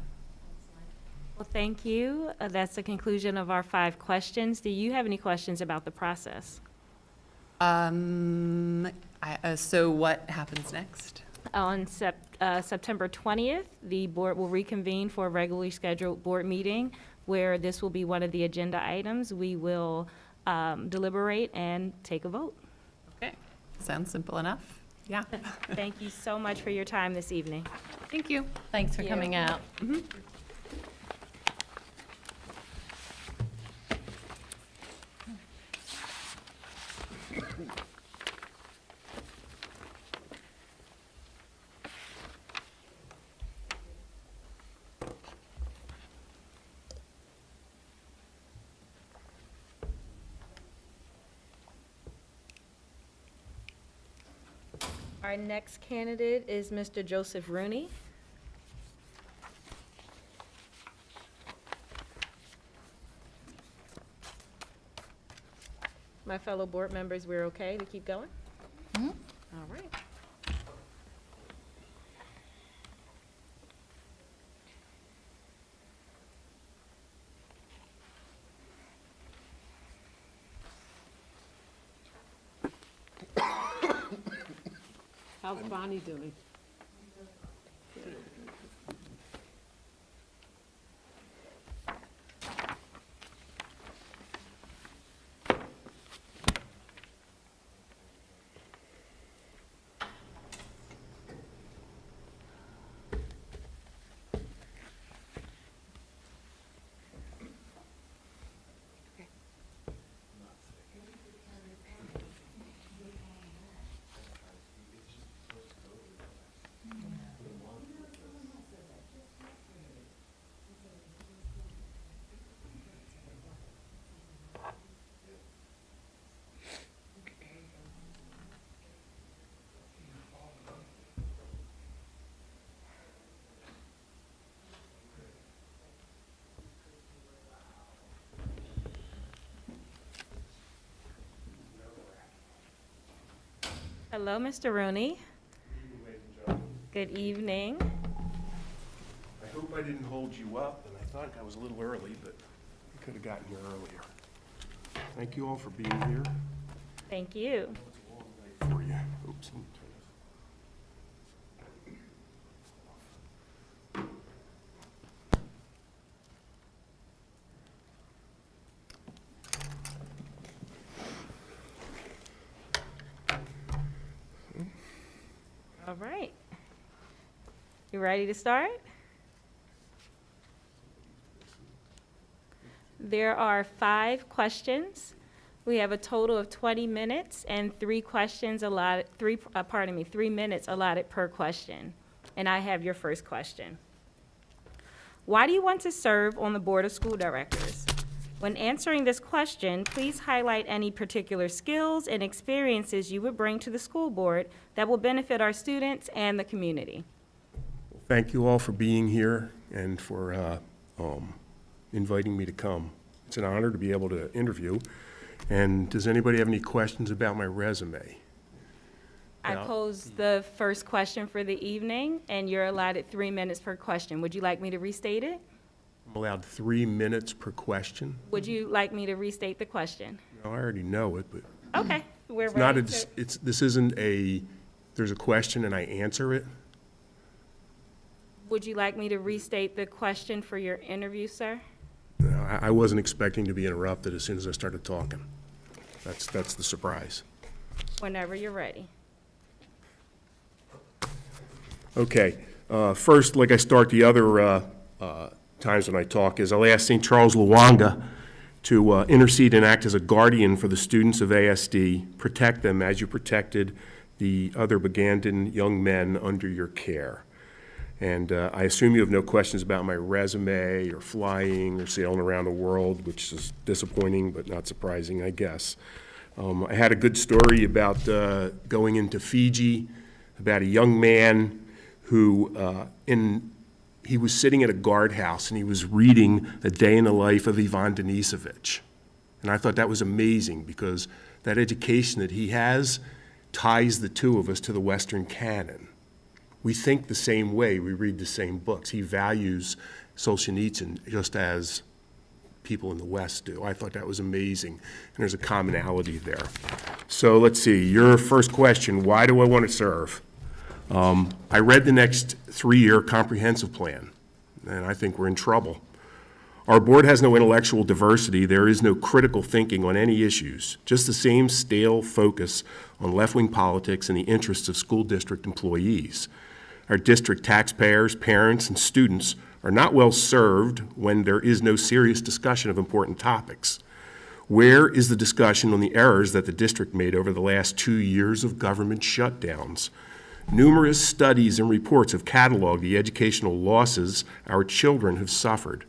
Well, thank you. That's the conclusion of our 5 questions. Do you have any questions about the process? So what happens next? On September 20th, the board will reconvene for a regularly scheduled board meeting where this will be one of the agenda items. We will deliberate and take a vote. Okay, sounds simple enough. Yeah. Thank you so much for your time this evening. Thank you. Thanks for coming out. Mm-hmm. Our next candidate is Mr. Joseph Rooney. My fellow board members, we're okay to keep going? All right. How's Bonnie doing? Hello, Mr. Rooney. Good evening. I hope I didn't hold you up, and I thought I was a little early, but I could have gotten here earlier. Thank you all for being here. Thank you. For you. Oops. let me turn All right. You ready to start? There are 5 questions. We have a total of 20 minutes and 3 minutes allotted per question. And I have your first question. Why do you want to serve on the Board of School Directors? When answering this question, please highlight any particular skills and experiences you would bring to the school board that will benefit our students and the community. Thank you all for being here and for inviting me to come. It's an honor to be able to interview. And does anybody have any questions about my resume? I posed the first question for the evening, and you're allotted 3 minutes per question. Would you like me to restate it? I'm allowed 3 minutes per question. Would you like me to restate the question? No, I already know it, but Okay, we're it's not ready a, to. this isn't there's a question and I answer it. Would you like me to restate the question for your interview, sir? No, I wasn't expecting to be interrupted as soon as I started talking. That's the surprise. Whenever you're ready. Okay, first, like I start the other times when I talk, is I'll ask St. Charles Luanga to intercede and act as a guardian for the students of ASD, protect them as you protected the other Bagandon young men under your care. And I assume you have no questions about my resume or flying or sailing around the world, which is disappointing but not surprising, I guess. I had a good story about going into Fiji, about a young man who he was sitting at a guardhouse and he was reading A Day in the Life of Ivan Denisovich. And I thought that was amazing because that education that he has ties the two of us to the Western canon. We think the same way, we read the same books. He values Solzhenitsyn just as people in the West do. I thought that was amazing, and there's a commonality there. So let's see, your first question, why do I want to serve? I read the next 3-year comprehensive plan, and I think we're in trouble. Our board has no intellectual diversity. There is no critical thinking on any issues, just the same stale focus on left-wing politics and the interests of school district employees. Our district taxpayers, parents, and students are not well served when there is no serious discussion of important topics. Where is the discussion on the errors that the district made over the last 2 years of government shutdowns? Numerous studies and reports have cataloged the educational losses our children have suffered.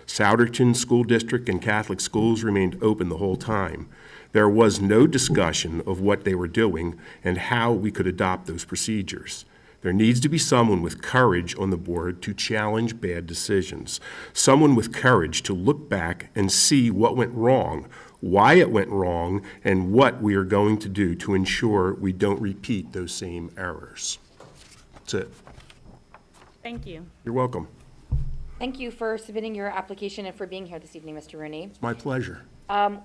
Souderton School District and Catholic schools remained open the whole time. There was no discussion of what they were doing and how we could adopt those procedures. There needs to be someone with courage on the board to challenge bad decisions, someone with courage to look back and see what went wrong, why it went wrong, and what we are going to do to ensure we don't repeat those same errors. That's it. Thank you. You're welcome. Thank you for submitting your application and for being here this evening, Mr. Rooney. It's my pleasure.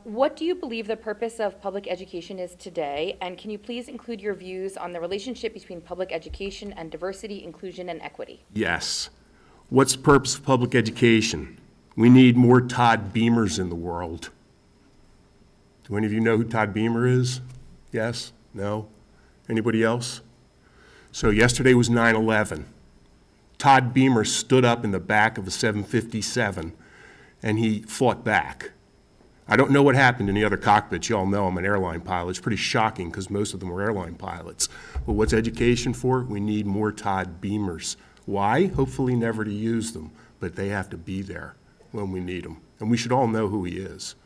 What do you believe the purpose of public education is today? And can you please include your views on the relationship between public education and diversity, inclusion, and equity? Yes. What's the purpose of public education? We need more Todd Beamers in the world. Do any of you know who Todd Beamer is? Yes? No? Anybody else? So yesterday was 9/11. Todd Beamer stood up in the back of a 757 and he fought back. I don't know what happened in the other cockpits. You all know I'm an airline pilot. It's pretty shocking because most of them were airline pilots. But what's education for? We need more Todd Beamers. Why? Hopefully never to use them, but they have to be there when we need them. And we should all know who he is.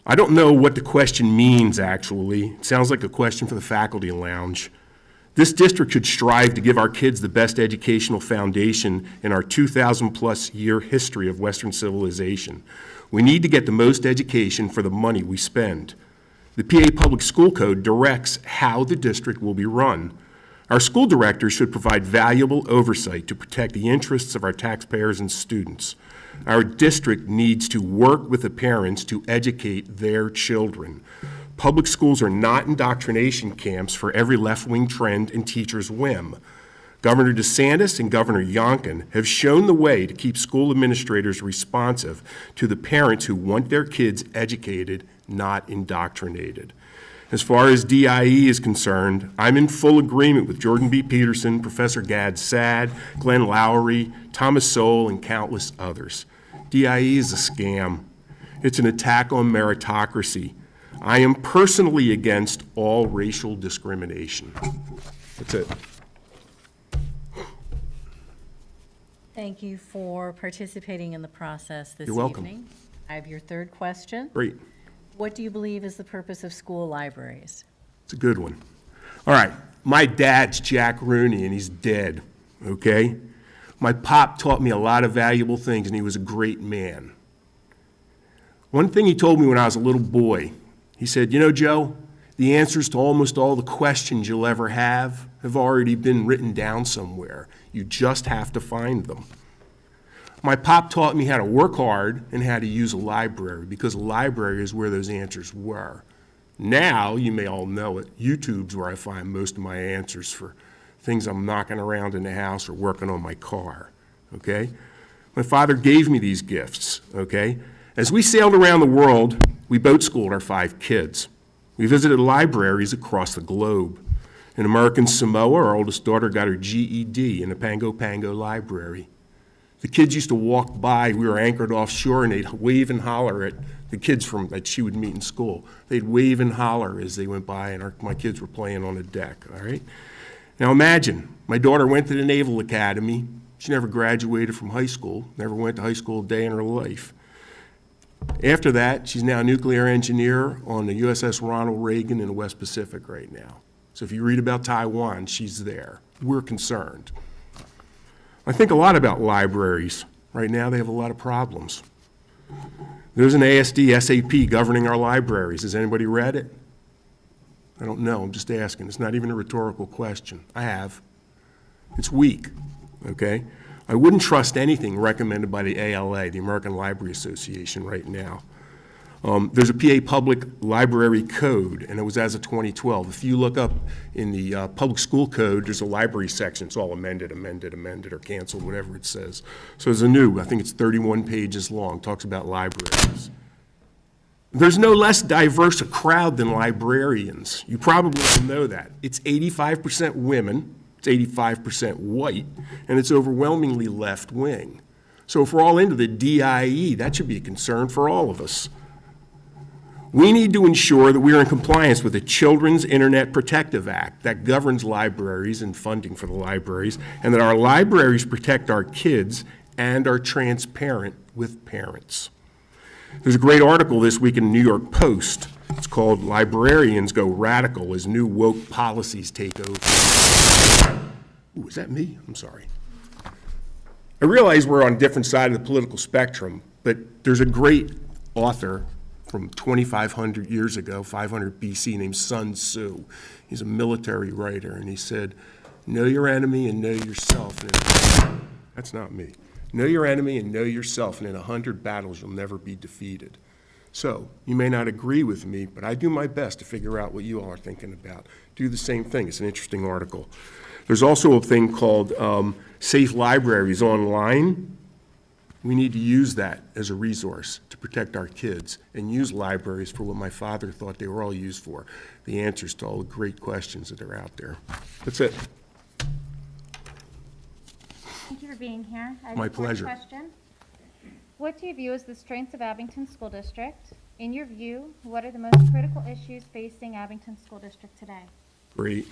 I don't know what the question means, actually. It sounds like a question for the faculty lounge. This district should strive to give our kids the best educational foundation in our 2,000-plus year history of Western civilization. We need to get the most education for the money we spend. The PA Public School Code directs how the district will be run. Our school directors should provide valuable oversight to protect the interests of our taxpayers and students. Our district needs to work with the parents to educate their children. Public schools are not indoctrination camps for every left-wing trend and teacher's whim. Governor DeSantis and Governor Youngkin have shown the way to keep school administrators responsive to the parents who want their kids educated, not indoctrinated. As far as DIE is concerned, I'm in full agreement with Jordan B. Peterson, Professor Gad Saad, Glenn Lowry, Thomas Sowell, and countless others. DIE is a scam. It's an attack on meritocracy. I am personally against all racial discrimination. That's it. Thank you for participating in the process this You're welcome. evening. I have your third question. Great. What do you believe is the purpose of school libraries? It's a good one. All right. My dad's Jack Rooney, and he's dead, okay? My pop taught me a lot of valuable things, and he was a great man. One thing he told me when I was a little boy, he said, you know, Joe, the answers to almost all the questions you'll ever have already been written down somewhere. You just have to find them. My pop taught me how to work hard and how to use a library, because a library is where those answers were. Now, you may all know it, YouTube's where I find most of my answers for things I'm knocking around in the house or working on my car, okay? My father gave me these gifts, okay? As we sailed around the world, we boat schooled our 5 kids. We visited libraries across the globe. In American Samoa, our oldest daughter got her GED in the Pango Pango Library. The kids used to walk by, we were anchored offshore, and they'd wave and holler at the kids that she would meet in school. They'd wave and holler as they went by, and my kids were playing on the deck, all right? Now imagine, my daughter went to the Naval Academy. She never graduated from high school, never went to high school a day in her life. After that, she's now a nuclear engineer on the USS Ronald Reagan in the West Pacific right now. So if you read about Taiwan, she's there. We're concerned. I think a lot about libraries. Right now, they have a lot of problems. There's an ASD SAP governing our libraries. Has anybody read it? I don't know. I'm just asking. It's not even a rhetorical question. I have. It's weak, okay? I wouldn't trust anything recommended by the ALA, the American Library Association, right now. There's a PA Public Library Code, and it was as of 2012. If you look up in the Public School Code, there's a library section. It's all amended, or canceled, whatever it says. So there's a new, I think it's 31 pages long, talks about libraries. There's no less diverse a crowd than librarians. You probably all know that. It's 85% women, it's 85% white, and it's overwhelmingly left-wing. So if we're all into the DIE, that should be a concern for all of us. We need to ensure that we are in compliance with the Children's Internet Protective Act that governs libraries and funding for the libraries, and that our libraries protect our kids and are transparent with parents. There's a great article this week in the New York Post It's called Librarians Go Radical as New Woke Policies Take Over. Ooh, is that me? I'm sorry. I realize we're on different side of the political spectrum, but there's a great author from 2,500 years ago, 500 BC, named Sun Tzu. He's a military writer, and he said, know your enemy and know yourself. That's not me. Know your enemy and know yourself, and in 100 battles, you'll never be defeated. So, you may not agree with me, but I do my best to figure out what you all are thinking about. Do the same thing. It's an interesting article. There's also a thing called Safe Libraries Online. We need to use that as a resource to protect our kids and use libraries for what my father thought they were all used for, the answers to all the great questions that are out there. That's it. Thank you for being here. I have My a fourth pleasure. question. What do you view as the strengths of Abington School District? In your view, what are the most critical issues facing Abington School District today? Great.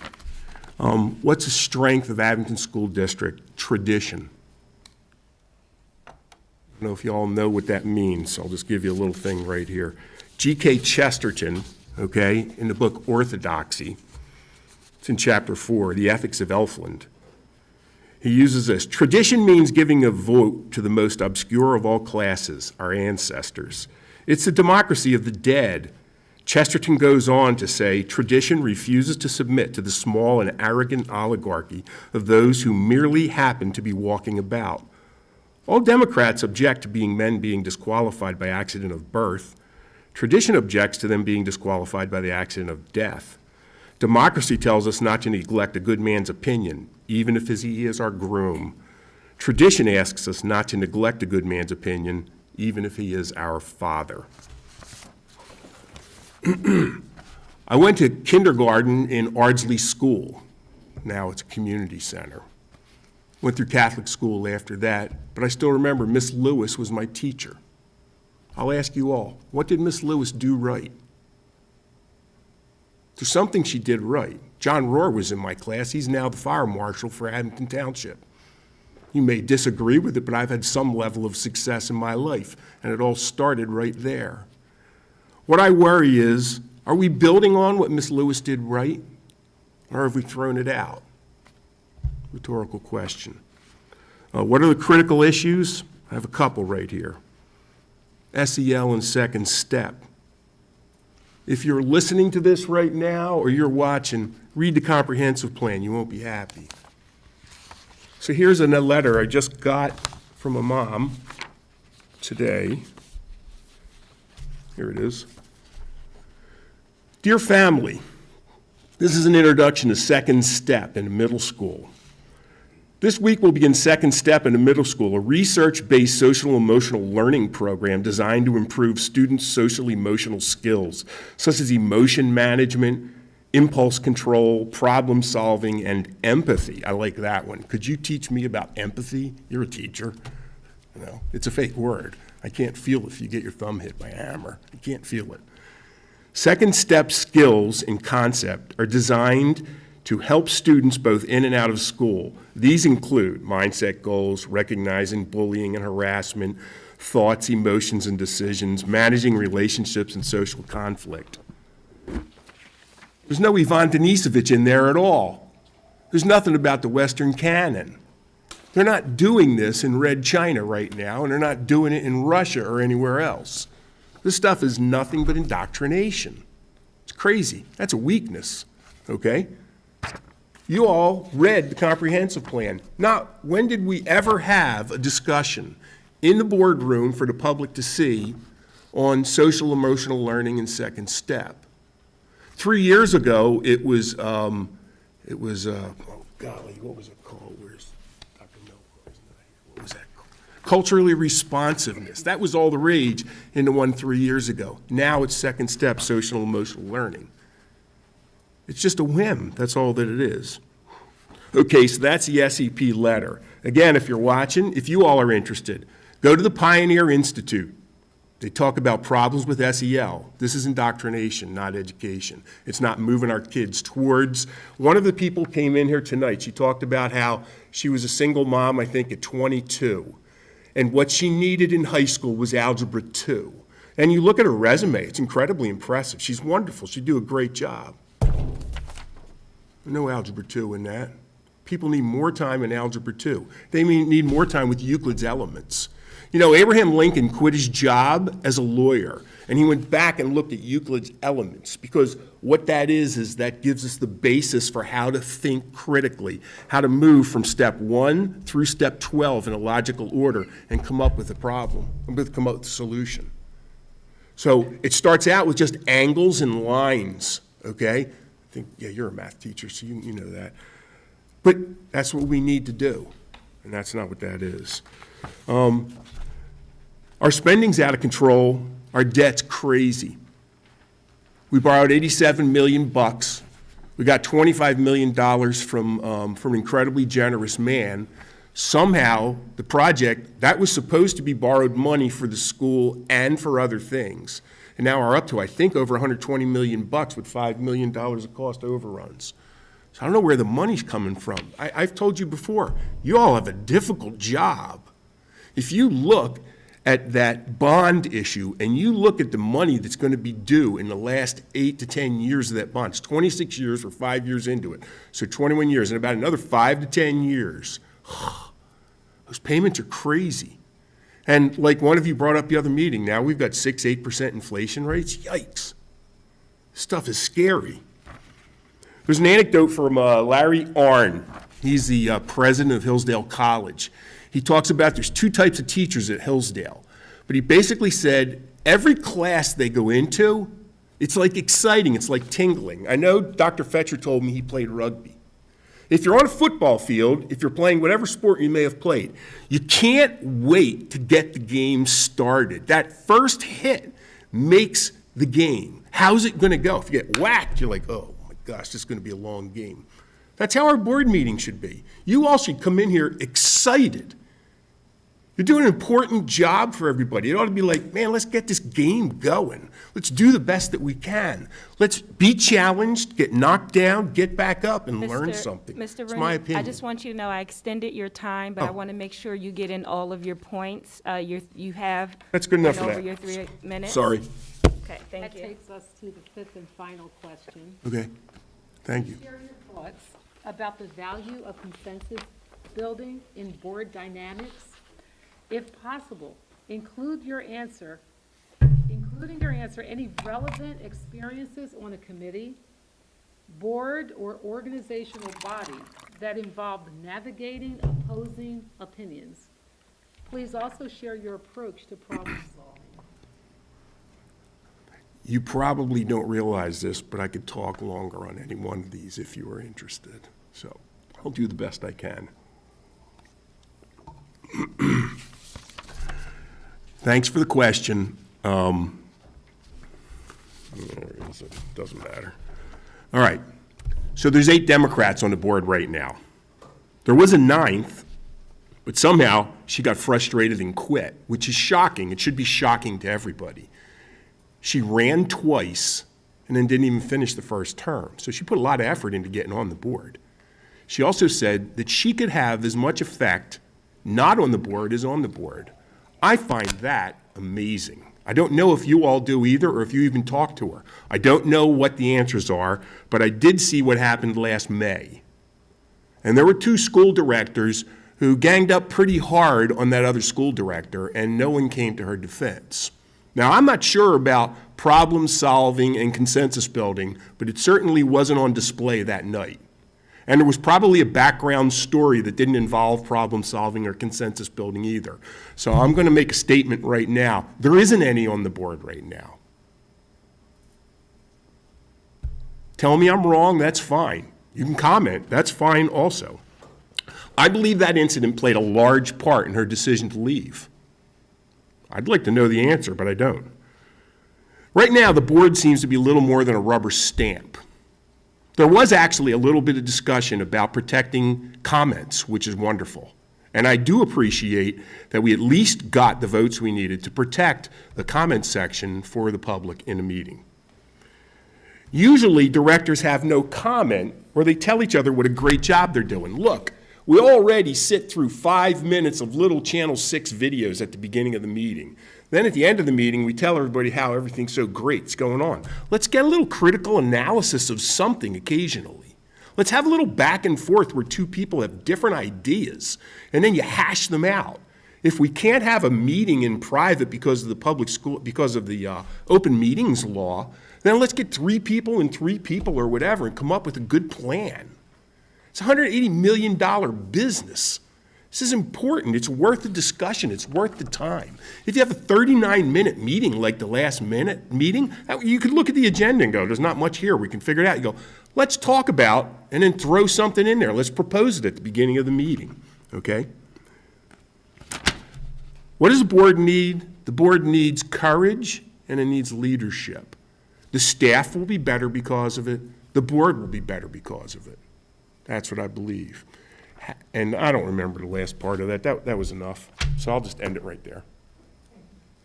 What's the strength of Abington School District? Tradition. I don't know if you all know what that means, so I'll just give you a little thing right here. G.K. Chesterton, okay, in the book Orthodoxy, it's in chapter 4, The Ethics of Elfland. He uses this: tradition means giving a vote to the most obscure of all classes, our ancestors. It's the democracy of the dead. Chesterton goes on to say, tradition refuses to submit to the small and arrogant oligarchy of those who merely happen to be walking about. All Democrats object to men being disqualified by accident of birth. Tradition objects to them being disqualified by the accident of death. Democracy tells us not to neglect a good man's opinion, even if he is our groom. Tradition asks us not to neglect a good man's opinion, even if he is our father. I went to kindergarten in Ardsley School. Now it's a community center. Went through Catholic school after that, but I still remember Miss Lewis was my teacher. I'll ask you all, what did Miss Lewis do right? There's something she did right. John Rohr was in my class. He's now the fire marshal for Abington Township. You may disagree with it, but I've had some level of success in my life, and it all started right there. What I worry is, are we building on what Miss Lewis did right, or have we thrown it out? Rhetorical question. What are the critical issues? I have a couple right here. SEL and second step. If you're listening to this right now or you're watching, read the comprehensive plan. You won't be happy. So here's a letter I just got from a mom today. Here it is. Dear family, this is an introduction to second step in middle school. This week we'll begin Second Step in the Middle School, a research-based social-emotional learning program designed to improve students' social-emotional skills, such as emotion management, impulse control, problem solving, and empathy. I like that one. Could you teach me about empathy? You're a teacher. You know, it's a fake word. I can't feel if you get your thumb hit by a hammer. I can't feel it. Second Step skills and concept are designed to help students both in and out of school. These include mindset goals, recognizing bullying and harassment, thoughts, emotions, and decisions, managing relationships and social conflict. There's no Ivan Denisovich in there at all. There's nothing about the Western canon. They're not doing this in Red China right now, and they're not doing it in Russia or anywhere else. This stuff is nothing but indoctrination. It's crazy. That's a weakness, okay? You all read the comprehensive plan. Not when did we ever have a discussion in the boardroom for the public to see on social emotional learning and second step. 3 years ago, it was oh golly, what was it called? Where's Dr. Milk? What was that called? Culturally responsiveness. That was all the rage in the one 3 years ago. Now it's second step, social emotional learning. It's just a whim. That's all that it is. Okay, so that's the SEP letter. Again, if you're watching, if you all are interested, go to the Pioneer Institute. They talk about problems with SEL. This is indoctrination, not education. It's not moving our kids towards. One of the people came in here tonight. She talked about how she was a single mom, I think, at 22. And what she needed in high school was Algebra 2. And you look at her resume, it's incredibly impressive. She's wonderful. She'd do a great job. No Algebra 2 in that. People need more time in Algebra 2. They need more time with Euclid's Elements. You know, Abraham Lincoln quit his job as a lawyer, and he went back and looked at Euclid's Elements, because what that is that gives us the basis for how to think critically, how to move from step 1 through step 12 in a logical order and come up with a problem, come up with a solution. So it starts out with just angles and lines, okay? I think, yeah, you're a math teacher, so you know that. But that's what we need to do, and that's not what that is. Our spending's out of control. Our debt's crazy. We borrowed $87 million. We got $25 million from an incredibly generous man. Somehow, the project, that was supposed to be borrowed money for the school and for other things. And now we're up to, I think, over $120 million with $5 million of cost overruns. So I don't know where the money's coming from. I've told you before, you all have a difficult job. If you look at that bond issue and you look at the money that's going to be due in the last 8 to 10 years of that bond, it's 26 years, we're 5 years into it, so 21 years, and about another 5 to 10 years. Those payments are crazy. And like one of you brought up the other meeting, now we've got 6-8% inflation rates. Yikes. This stuff is scary. There's an anecdote from Larry Arnn. He's the president of Hillsdale College. He talks about there's 2 types of teachers at Hillsdale. But he basically said every class they go into, it's like exciting, it's like tingling. I know Dr. Fetcher told me he played rugby. If you're on a football field, if you're playing whatever sport you may have played, you can't wait to get the game started. That first hit makes the game. How's it going to go? If you get whacked, you're like, oh my gosh, this is going to be a long game. That's how our board meeting should be. You all should come in here excited. You're doing an important job for everybody. It ought to be like, man, let's get this game going. Let's do the best that we can. Let's be challenged, get knocked down, get back up, and learn something. Mr. It's Rooney, my opinion. I just want you to know I extended your time, but I want to make sure you get in all of your points. You have That's good enough went for over that. your 3 minutes. Sorry. Okay, thank That you. takes us to the 5th and final question. Okay. Thank you. Share your thoughts about the value of consensus building in board dynamics. If possible, including your answer, any relevant experiences on a committee, board, or organizational body that involved navigating opposing opinions. Please also share your approach to problem solving. You probably don't realize this, but I could talk longer on any one of these if you were interested. So I'll do the best I can. Thanks for the question. Where is it? Doesn't matter. All right. So there's 8 Democrats on the board right now. There was a 9th, but somehow she got frustrated and quit, which is shocking. It should be shocking to everybody. She ran twice and then didn't even finish the first term. So she put a lot of effort into getting on the board. She also said that she could have as much effect not on the board as on the board. I find that amazing. I don't know if you all do either, or if you even talk to her. I don't know what the answers are, but I did see what happened last May. And there were 2 school directors who ganged up pretty hard on that other school director, and no one came to her defense. Now, I'm not sure about problem solving and consensus building, but it certainly wasn't on display that night. And there was probably a background story that didn't involve problem solving or consensus building either. So I'm going to make a statement right now. There isn't any on the board right now. Tell me I'm wrong, that's fine. You can comment, that's fine also. I believe that incident played a large part in her decision to leave. I'd like to know the answer, but I don't. Right now, the board seems to be a little more than a rubber stamp. There was actually a little bit of discussion about protecting comments, which is wonderful. And I do appreciate that we at least got the votes we needed to protect the comment section for the public in a meeting. Usually, directors have no comment, or they tell each other what a great job they're doing. Look, We already sit through 5 minutes of little Channel 6 videos at the beginning of the meeting. Then at the end of the meeting, we tell everybody how everything's so great's going on. Let's get a little critical analysis of something occasionally. Let's have a little back and forth where two people have different ideas, and then you hash them out. If we can't have a meeting in private because of the public school, because of the open meetings law, then let's get 3 people and 3 people or whatever and come up with a good plan. It's a $180 million business. This is important. It's worth the discussion. It's worth the time. If you have a 39-minute meeting like the last minute meeting, you could look at the agenda and go, there's not much here. We can figure it out. You go, let's talk about, and then throw something in there. Let's propose it at the beginning of the meeting, okay? What does the board need? The board needs courage and it needs leadership. The staff will be better because of it. The board will be better because of it. That's what I believe. And I don't remember the last part of that. That was enough. So I'll just end it right there.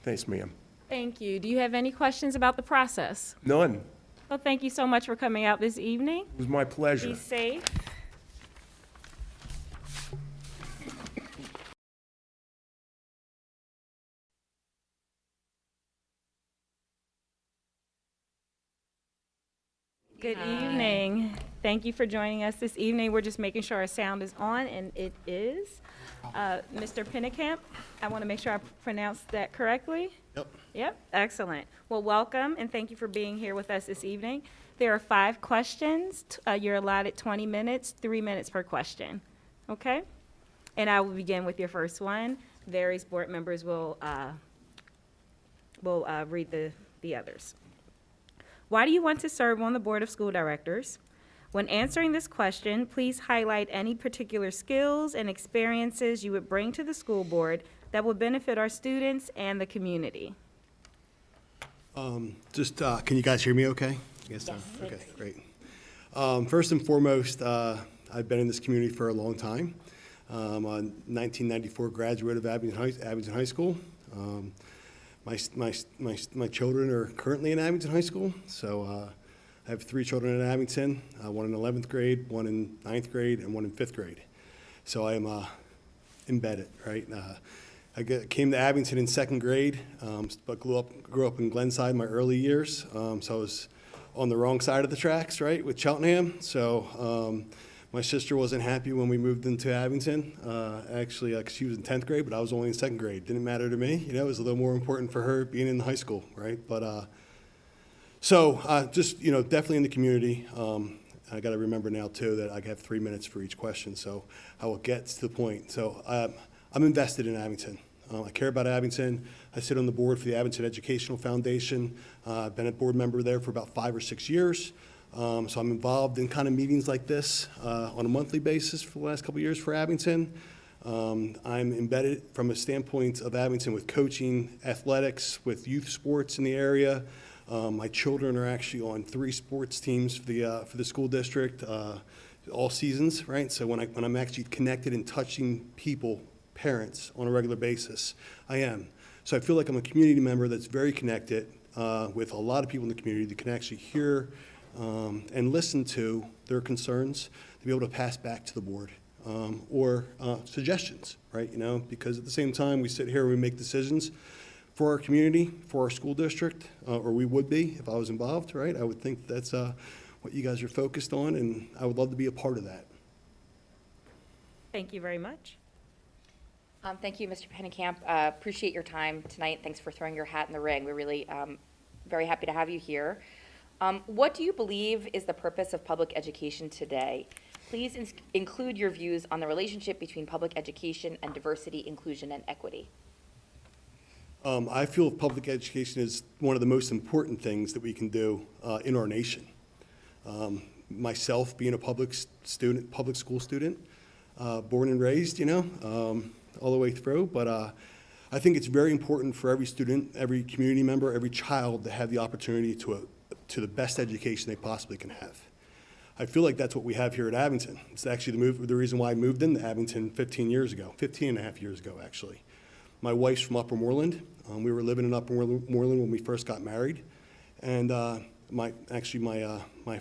Thanks, ma'am. Thank you. Do you have any questions about the process? None. Well, thank you so much for coming out this evening. It was my pleasure. Be safe. Good evening. Thank you for joining us this evening. We're just making sure our sound is on, and it is. Mr. Pennekamp, I want to make sure I pronounced that correctly. Yep. Yep, excellent. Well, welcome, and thank you for being here with us this evening. There are 5 questions. You're allotted 20 minutes, 3 minutes per question. Okay? And I will begin with your first one. Various board members will read the others. Why do you want to serve on the Board of School Directors? When answering this question, please highlight any particular skills and experiences you would bring to the school board that will benefit our students and the community. Can you guys hear me okay? Yes. Okay, great. First and foremost, I've been in this community for a long time. I'm a 1994 graduate of Abington High School. My children are currently in Abington High School, so I have 3 children in Abington, one in 11th grade, one in 9th grade, and one in 5th grade. So I am embedded, right? I came to Abington in 2nd grade, but grew up in Glenside my early years, so I was on the wrong side of the tracks, right, with Cheltenham. So my sister wasn't happy when we moved into Abington. Actually, she was in 10th grade, but I was only in 2nd grade. Didn't matter to me. It was a little more important for her being in high school, right? But just definitely in the community. I got to remember now too that I have 3 minutes for each question, so I will get to the point. So I'm invested in Abington. I care about Abington. I sit on the board for the Abington Educational Foundation. I've been a board member there for about 5 or 6 years. So I'm involved in kind of meetings like this on a monthly basis for the last couple of years for Abington. I'm embedded from a standpoint of Abington with coaching, athletics, with youth sports in the area. My children are actually on 3 sports teams for the school district, all seasons, right? So when I'm actually connected and touching people, parents, on a regular basis, I am. So I feel like I'm a community member that's very connected with a lot of people in the community that can actually hear and listen to their concerns to be able to pass back to the board or suggestions, right? Because at the same time we sit here and we make decisions for our community, for our school district, or we would be if I was involved, right? I would think that's what you guys are focused on, and I would love to be a part of that. Thank you very much. Thank you, Mr. Pennekamp. Appreciate your time tonight. Thanks for throwing your hat in the ring. We're really very happy to have you here. What do you believe is the purpose of public education today? Please include your views on the relationship between public education and diversity, inclusion, and equity. I feel public education is one of the most important things that we can do in our nation. Myself being a public school student, born and raised, all the way through, but I think it's very important for every student, every community member, every child to have the opportunity to the best education they possibly can have. I feel like that's what we have here at Abington. It's actually the reason why I moved into Abington 15 and a half year ago, actually. My wife's from Upper Moreland. We were living in Upper Moreland when we first got married. And my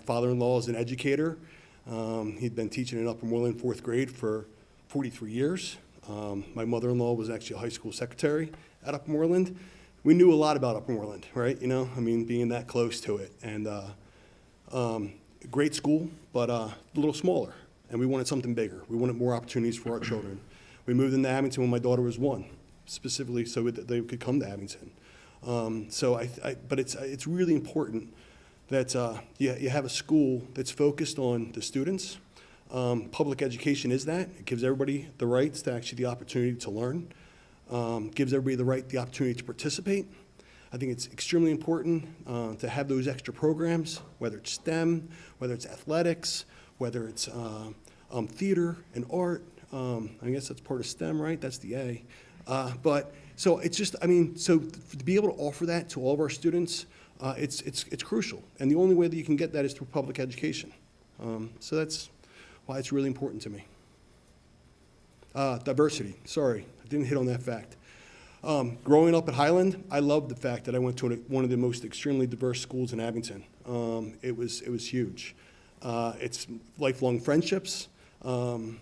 father-in-law is an educator. He'd been teaching in Upper Moreland 4th grade for 43 years. My mother-in-law was actually a high school secretary at Upmoreland. We knew a lot about Upmoreland, right? You know, I mean, being that close to it. And great school, but a little smaller. And we wanted something bigger. We wanted more opportunities for our children. We moved into Abington when my daughter was 1, specifically so that they could come to Abington. But it's really important that you have a school that's focused on the students. Public education is that. It gives everybody the rights to actually the opportunity to learn. Gives everybody the opportunity to participate. I think it's extremely important to have those extra programs, whether it's STEM, whether it's athletics, whether it's theater and art. I guess that's part of STEM, right? That's the A. But so it's just, I mean, so to be able to offer that to all of our students, it's crucial. And the only way that you can get that is through public education. So that's why it's really important to me. Diversity, sorry, I didn't hit on that fact. Growing up at Highland, I loved the fact that I went to one of the most extremely diverse schools in Abington. It was huge. It's lifelong friendships of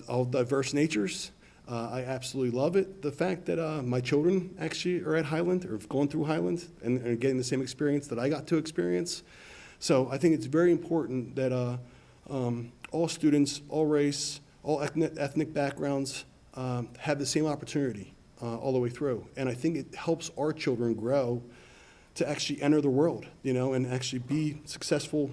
all diverse natures. I absolutely love it. The fact that my children actually are at Highland or have gone through Highland and are getting the same experience that I got to experience. So I think it's very important that all students, all race, all ethnic backgrounds have the same opportunity all the way through. And I think it helps our children grow to actually enter the world, you know, and actually be successful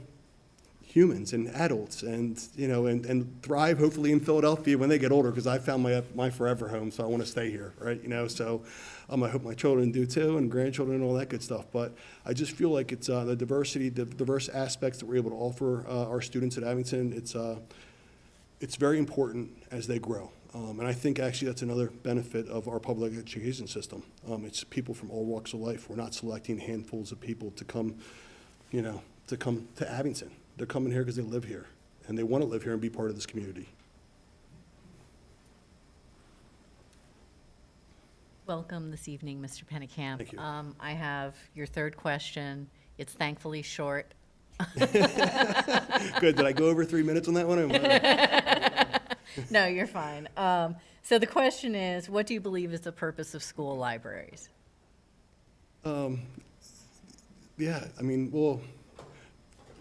humans and adults and, you know, and thrive hopefully in Philadelphia when they get older, because I found my forever home, so I want to stay here, right? You know, so I hope my children do too, and grandchildren and all that good stuff. But I just feel like it's the diversity, the diverse aspects that we're able to offer our students at Abington. It's very important as they grow. And I think actually that's another benefit of our public education system. It's people from all walks of life. We're not selecting handfuls of people to come, you know, to Abington. They're coming here because they live here, and they want to live here and be part of this community. Welcome this evening, Mr. Pennekamp. Thank you. I have your third question. It's thankfully short. Good. Did I go over 3 minutes on that one? No, you're fine. So the question is, what do you believe is the purpose of school libraries? Yeah, I mean, well,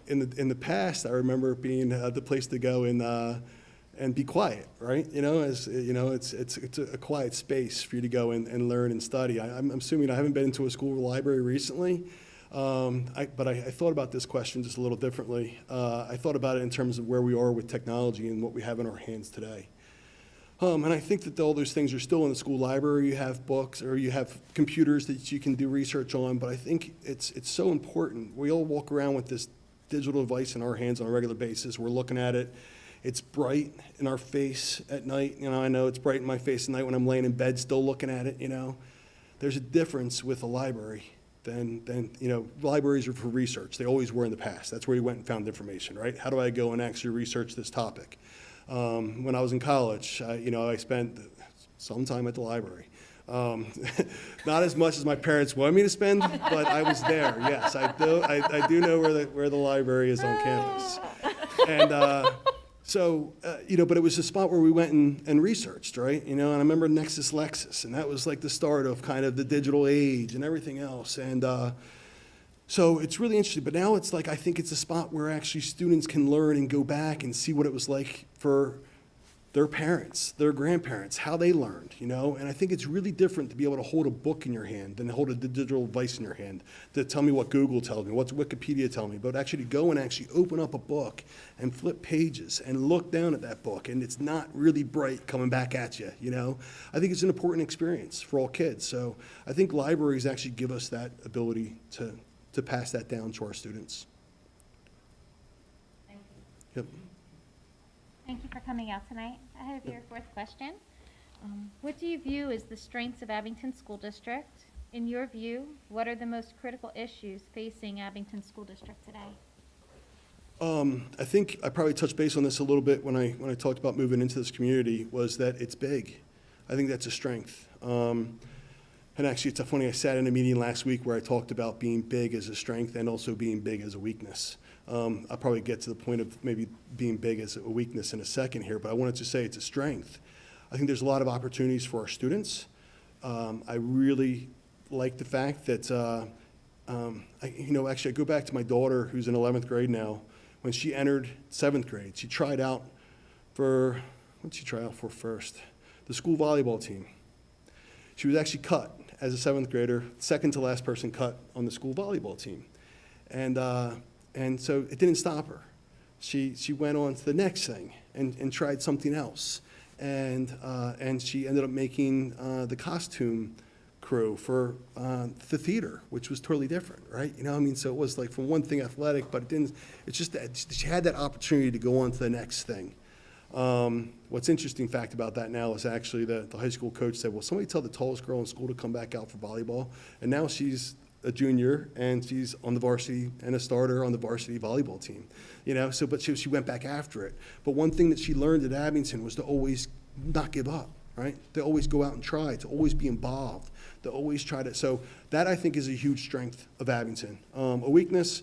in the past, I remember it being the place to go and be quiet, right? You know, as you know, it's a quiet space for you to go and learn and study. I'm assuming I haven't been into a school library recently, but I thought about this question just a little differently. I thought about it in terms of where we are with technology and what we have in our hands today. And I think that all those things are still in the school library. You have books or you have computers that you can do research on, but I think it's so important. We all walk around with this digital device in our hands on a regular basis. We're looking at it. It's bright in our face at night. You know, I know it's bright in my face at night when I'm laying in bed still looking at it, you know. There's a difference with a library than you know, libraries are for research. They always were in the past. That's where you went and found information, right? How do I go and actually research this topic? When I was in college, you know, I spent some time at the library. Not as much as my parents wanted me to spend, but I was there. Yes, I do know where the library is on campus. And you know, but it was a spot where we went and researched, right? You know, and I remember Nexus Lexus, and that was like the start of kind of the digital age and everything else. And so it's really interesting. But now it's like, I think it's a spot where actually students can learn and go back and see what it was like for their parents, their grandparents, how they learned, you know? And I think it's really different to be able to hold a book in your hand than hold a digital device in your hand to tell me what Google tells me, what's Wikipedia telling me, but actually to go and actually open up a book and flip pages and look down at that book, and it's not really bright coming back at you, you know? I think it's an important experience for all kids. So I think libraries actually give us that ability to pass that down to our students. Thank you. Yep. Thank you for coming out tonight. I have your fourth question. What do you view as the strengths of Abington School District? In your view, what are the most critical issues facing Abington School District today? I think I probably touched base on this a little bit when I talked about moving into this community, was that it's big. I think that's a strength. And actually, it's funny, I sat in a meeting last week where I talked about being big as a strength and also being big as a weakness. I'll probably get to the point of maybe being big as a weakness in a second here, but I wanted to say it's a strength. I think there's a lot of opportunities for our students. I really like the fact that, actually, I go back to my daughter, who's in 11th grade now. When she entered 7th grade, she tried out for, what did she try out for first? The school volleyball team. She was actually cut as a 7th grader, second to last person cut on the school volleyball team. And so it didn't stop her. She went on to the next thing and tried something else. And she ended up making the costume crew for the theater, which was totally different, right? So it was like from one thing athletic, but it's just that she had that opportunity to go on to the next thing. What's interesting fact about that now is actually the high school coach said, well, somebody tell the tallest girl in school to come back out for volleyball. And now she's a junior and she's on the varsity and a starter on the varsity volleyball team, but she went back after it. But one thing that she learned at Abington was to always not give up, right? To always go out and try, to always be involved, to always try to, so that I think is a huge strength of Abington. A weakness,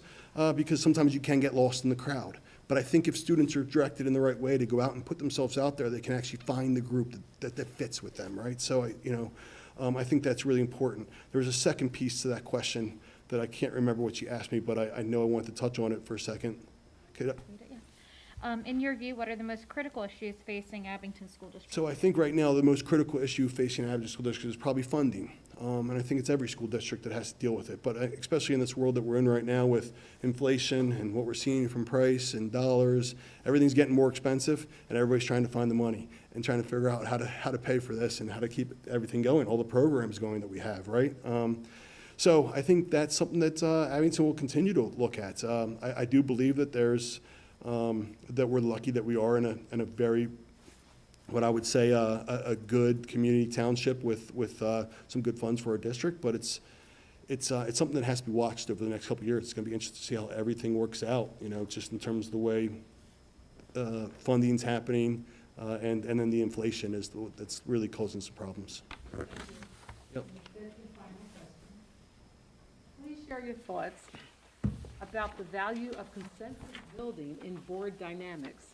because sometimes you can get lost in the crowd. But I think if students are directed in the right way to go out and put themselves out there, they can actually find the group that fits with them, right? So, I think that's really important. There was a second piece to that question that I can't remember what you asked me, but I know I wanted to touch on it for a second. Okay. In your view, what are the most critical issues facing Abington School District? So I think right now the most critical issue facing Abington School District is probably funding. And I think it's every school district that has to deal with it. But especially in this world that we're in right now with inflation and what we're seeing from price and dollars, everything's getting more expensive and everybody's trying to find the money and trying to figure out how to pay for this and how to keep everything going, all the programs going that we have, right? So I think that's something that Abington will continue to look at. I do believe that that we're lucky that we are in a very, what I would say, a good community township with some good funds for our district, but it's something that has to be watched over the next couple of years. It's going to be interesting to see how everything works out, just in terms of the way funding's happening, and then the inflation that's really causing some problems. Yep. Please share your thoughts about the value of consensus building in board dynamics.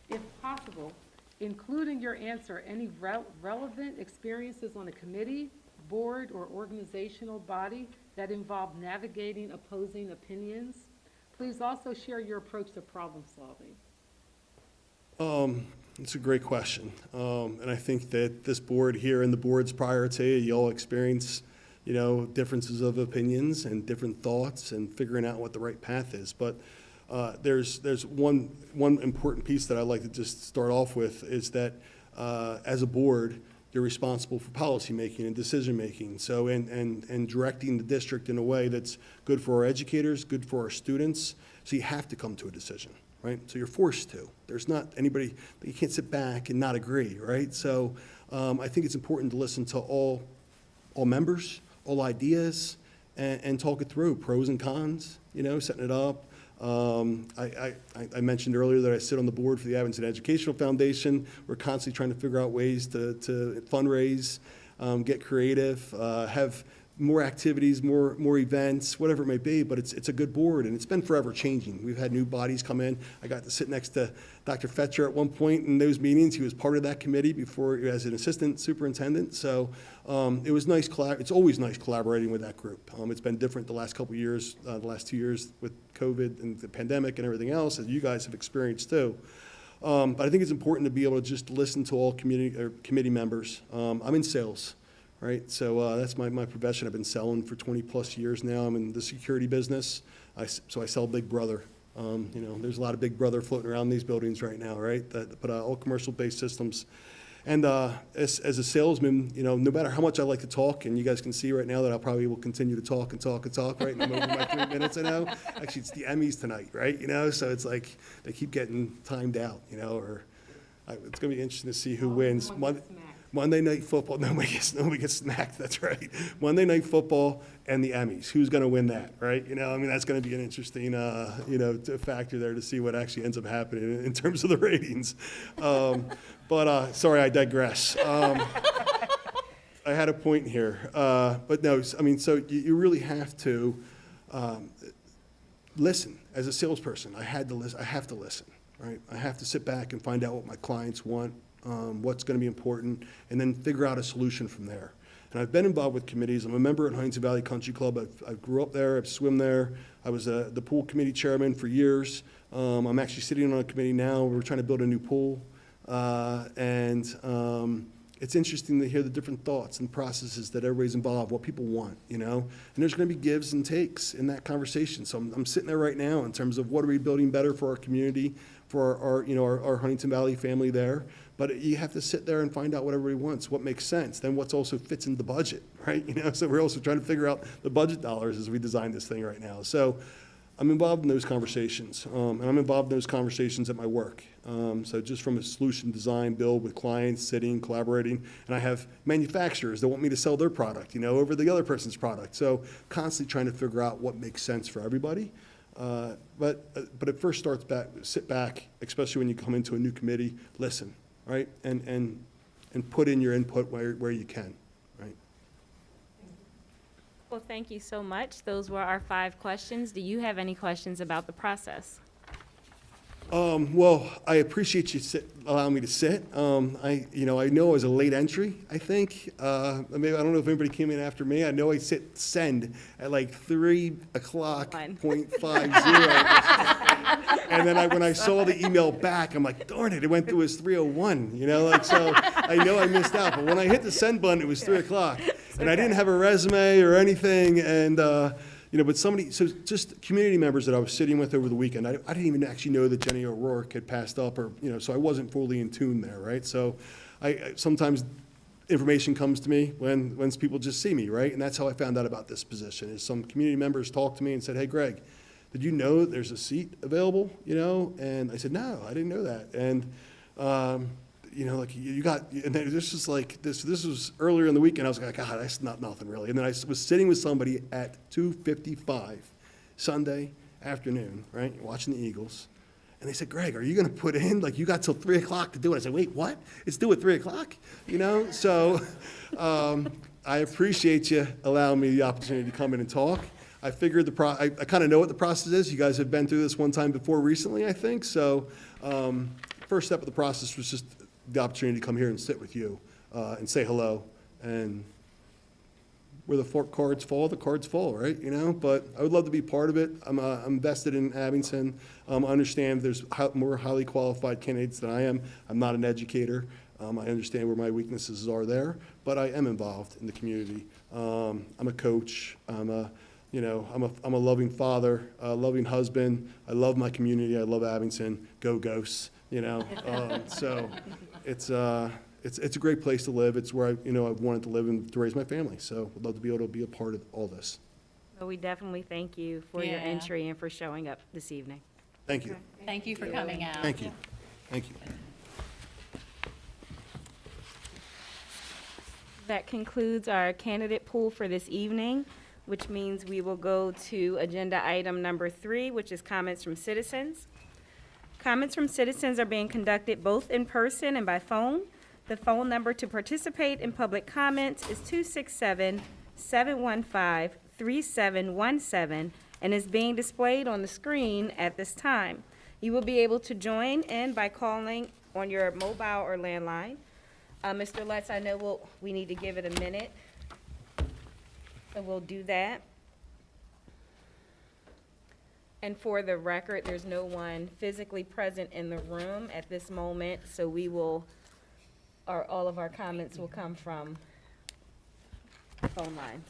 If possible, include in your answer any relevant experiences on a committee, board, or organizational body that involve navigating opposing opinions. Please also share your approach to problem solving. It's a great question. And I think that this board here and the boards prior to you all experience differences of opinions and different thoughts and figuring out what the right path is. But there's one important piece that I'd like to just start off with is that as a board, you're responsible for policy making and decision making. So and directing the district in a way that's good for our educators, good for our students. So you have to come to a decision, right? So you're forced to. There's not anybody, you can't sit back and not agree, right? So I think it's important to listen to all members, all ideas, and talk it through, pros and cons, setting it up. I mentioned earlier that I sit on the board for the Abington Educational Foundation. We're constantly trying to figure out ways to fundraise, get creative, have more activities, more events, whatever it may be, but it's a good board, and it's been forever changing. We've had new bodies come in. I got to sit next to Dr. Fetcher at one point in those meetings. He was part of that committee before as an assistant superintendent, so it was nice. It's always nice collaborating with that group. It's been different the last couple of years, the last 2 years with COVID and the pandemic and everything else, as you guys have experienced too. But I think it's important to be able to just listen to all committee members. I'm in sales. Right, so that's my profession. I've been selling for 20 plus years now. I'm in the security business, so I sell Big Brother. There's a lot of Big Brother floating around these buildings right now, right? But all commercial-based systems. And as a salesman, no matter how much I like to talk, and you guys can see right now that I probably will continue to talk and talk and talk, right? And I'm over my 3 minutes, I know. Actually, it's the Emmys tonight, right? So it's like they keep getting timed out, or it's going to be interesting to see who wins. Monday Night Football, nobody gets smacked, that's right. Monday Night Football and the Emmys, who's going to win that, right? That's going to be an interesting, factor there to see what actually ends up happening in terms of the ratings. But sorry, I digress. I had a point here. But no, I mean, so you really have to listen. As a salesperson, I have to listen, right? I have to sit back and find out what my clients want, what's going to be important, and then figure out a solution from there. And I've been involved with committees. I'm a member at Huntington Valley Country Club. I grew up there. I've swum there. I was the pool committee chairman for years. I'm actually sitting on a committee now. We're trying to build a new pool. It's interesting to hear the different thoughts and processes that everybody's involved, what people want, you know? And there's going to be gives and takes in that conversation. So I'm sitting there right now in terms of what are we building better for our community, for our Huntington Valley family there. But you have to sit there and find out what everybody wants, what makes sense, then what's also fits in the budget, right? You know, so we're also trying to figure out the budget dollars as we design this thing right now. So I'm involved in those conversations, and I'm involved in those conversations at my work. So just from a solution design, build with clients, sitting, collaborating, and I have manufacturers that want me to sell their product, you know, over the other person's product. So constantly trying to figure out what makes sense for everybody. But it first starts back, sit back, especially when you come into a new committee, listen, right, and put in your input where you can, right. Well, thank you so much. Those were our 5 questions. Do you have any questions about the process? Well, I appreciate you allowing me to sit. I know I was a late entry, I think. Maybe, I don't know if anybody came in after me. I know I hit send at like 3:50. And then when I saw the email back, I'm like, darn it went through as 3:01, you know, like, so I know I missed out. But when I hit the send button, it was 3 o'clock. And I didn't have a resume or anything, and, but so just community members that I was sitting with over the weekend, I didn't even actually know that Jenny O'Rourke had passed up, or, so I wasn't fully in tune there, right? So I sometimes information comes to me when people just see me, right? And that's how I found out about this position, is some community members talked to me and said, hey, Greg, did you know that there's a seat available, And I said, no, I didn't know that. And, like you got, and this was like, this was earlier in the weekend. I was like, God, that's not nothing really. And then I was sitting with somebody at 2:55 Sunday afternoon, right, watching the Eagles. And they said, Greg, are you going to put in, like, you got till 3 o'clock to do it? I said, wait, what? It's due at 3 o'clock, So I appreciate you allowing me the opportunity to come in and talk. I figured I kind of know what the process is. You guys have been through this one time before recently, I think. So first step of the process was just the opportunity to come here and sit with you and say hello. And where the cards fall, right? But I would love to be part of it. I'm invested in Abington. I understand there's more highly qualified candidates than I am. I'm not an educator. I understand where my weaknesses are there, but I am involved in the community. I'm a coach. I'm a loving father, a loving husband. I love my community. I love Abington. Go Ghosts, So it's a great place to live. It's where I've wanted to live and to raise my family. So I'd love to be able to be a part of all this. Well, we definitely thank you for your entry and for showing up this evening. Thank you. Thank you for coming out. Thank you. Thank you. That concludes our candidate pool for this evening, which means we will go to agenda item number 3, which is comments from citizens. Comments from citizens are being conducted both in person and by phone. The phone number to participate in public comments is 267-715-3717 and is being displayed on the screen at this time. You will be able to join in by calling on your mobile or landline. Mr. Lutz, I know we need to give it a minute, so we'll do that. And for the record, there's no one physically present in the room at this moment, so all of our comments will come from phone lines.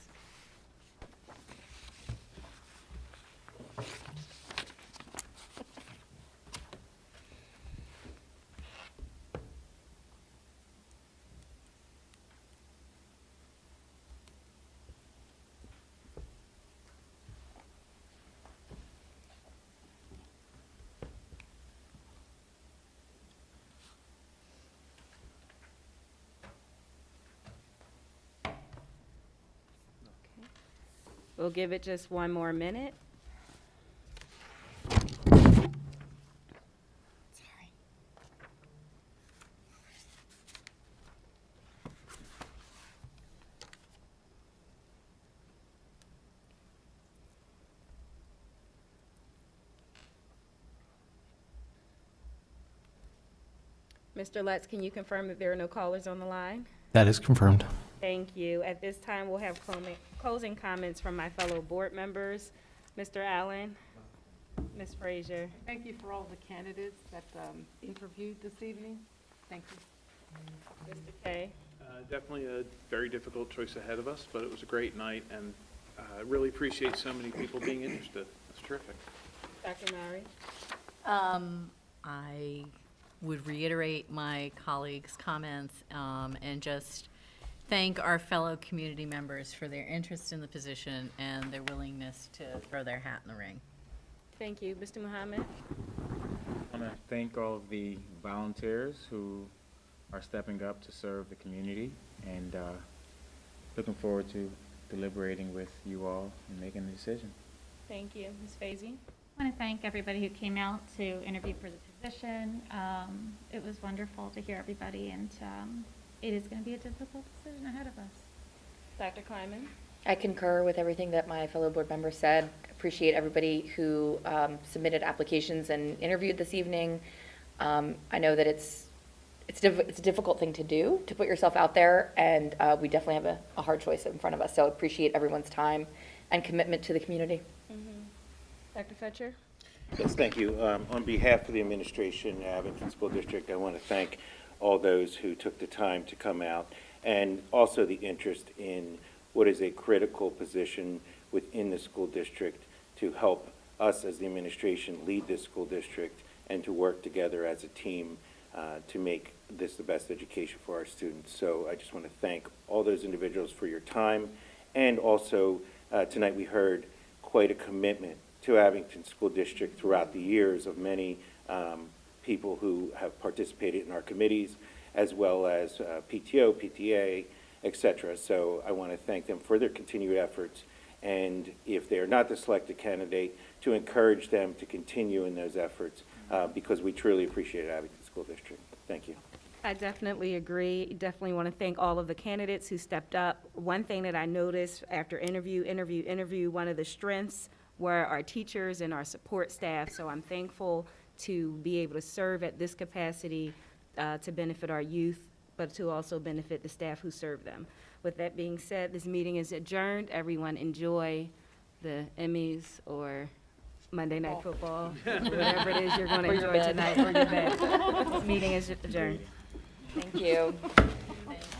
We'll give it just one more minute. Mr. Lutz, can you confirm that there are no callers on the line? That is confirmed. Thank you. At this time, we'll have closing comments from my fellow board members. Mr. Allen, Ms. Frazier. Thank you for all the candidates that interviewed this evening. Thank you. Mr. Kay. Definitely a very difficult choice ahead of us, but it was a great night, and I really appreciate so many people being interested. It's terrific. Dr. Mowry. I would reiterate my colleagues' comments and just thank our fellow community members for their interest in the position and their willingness to throw their hat in the ring. Thank you. Mr. Muhammad. I want to thank all of the volunteers who are stepping up to serve the community, and looking forward to deliberating with you all and making a decision. Thank you. Ms. Fazy. I want to thank everybody who came out to interview for the position. It was wonderful to hear everybody, and it is going to be a difficult decision ahead of us. Dr. Kleiman. I concur with everything that my fellow board members said. Appreciate everybody who submitted applications and interviewed this evening. I know that it's a difficult thing to do, to put yourself out there, and we definitely have a hard choice in front of us. So appreciate everyone's time and commitment to the community. Dr. Fetcher. Yes, thank you. On behalf of the administration, Abington School District, I want to thank all those who took the time to come out, and also the interest in what is a critical position within the school district to help us as the administration lead this school district and to work together as a team to make this the best education for our students. So I just want to thank all those individuals for your time, and also tonight we heard quite a commitment to Abington School District throughout the years of many people who have participated in our committees, as well as PTO, PTA, etc. So I want to thank them for their continued efforts, and if they are not the selected candidate, to encourage them to continue in those efforts because we truly appreciate Abington School District. Thank you. I definitely agree. Definitely want to thank all of the candidates who stepped up. One thing that I noticed after interview, one of the strengths were our teachers and our support staff. So I'm thankful to be able to serve at this capacity to benefit our youth, but to also benefit the staff who serve them. With that being said, this meeting is adjourned. Everyone enjoy the Emmys or Monday Night Football, whatever it is you're going to enjoy tonight, or your bed. This meeting is adjourned. Thank you.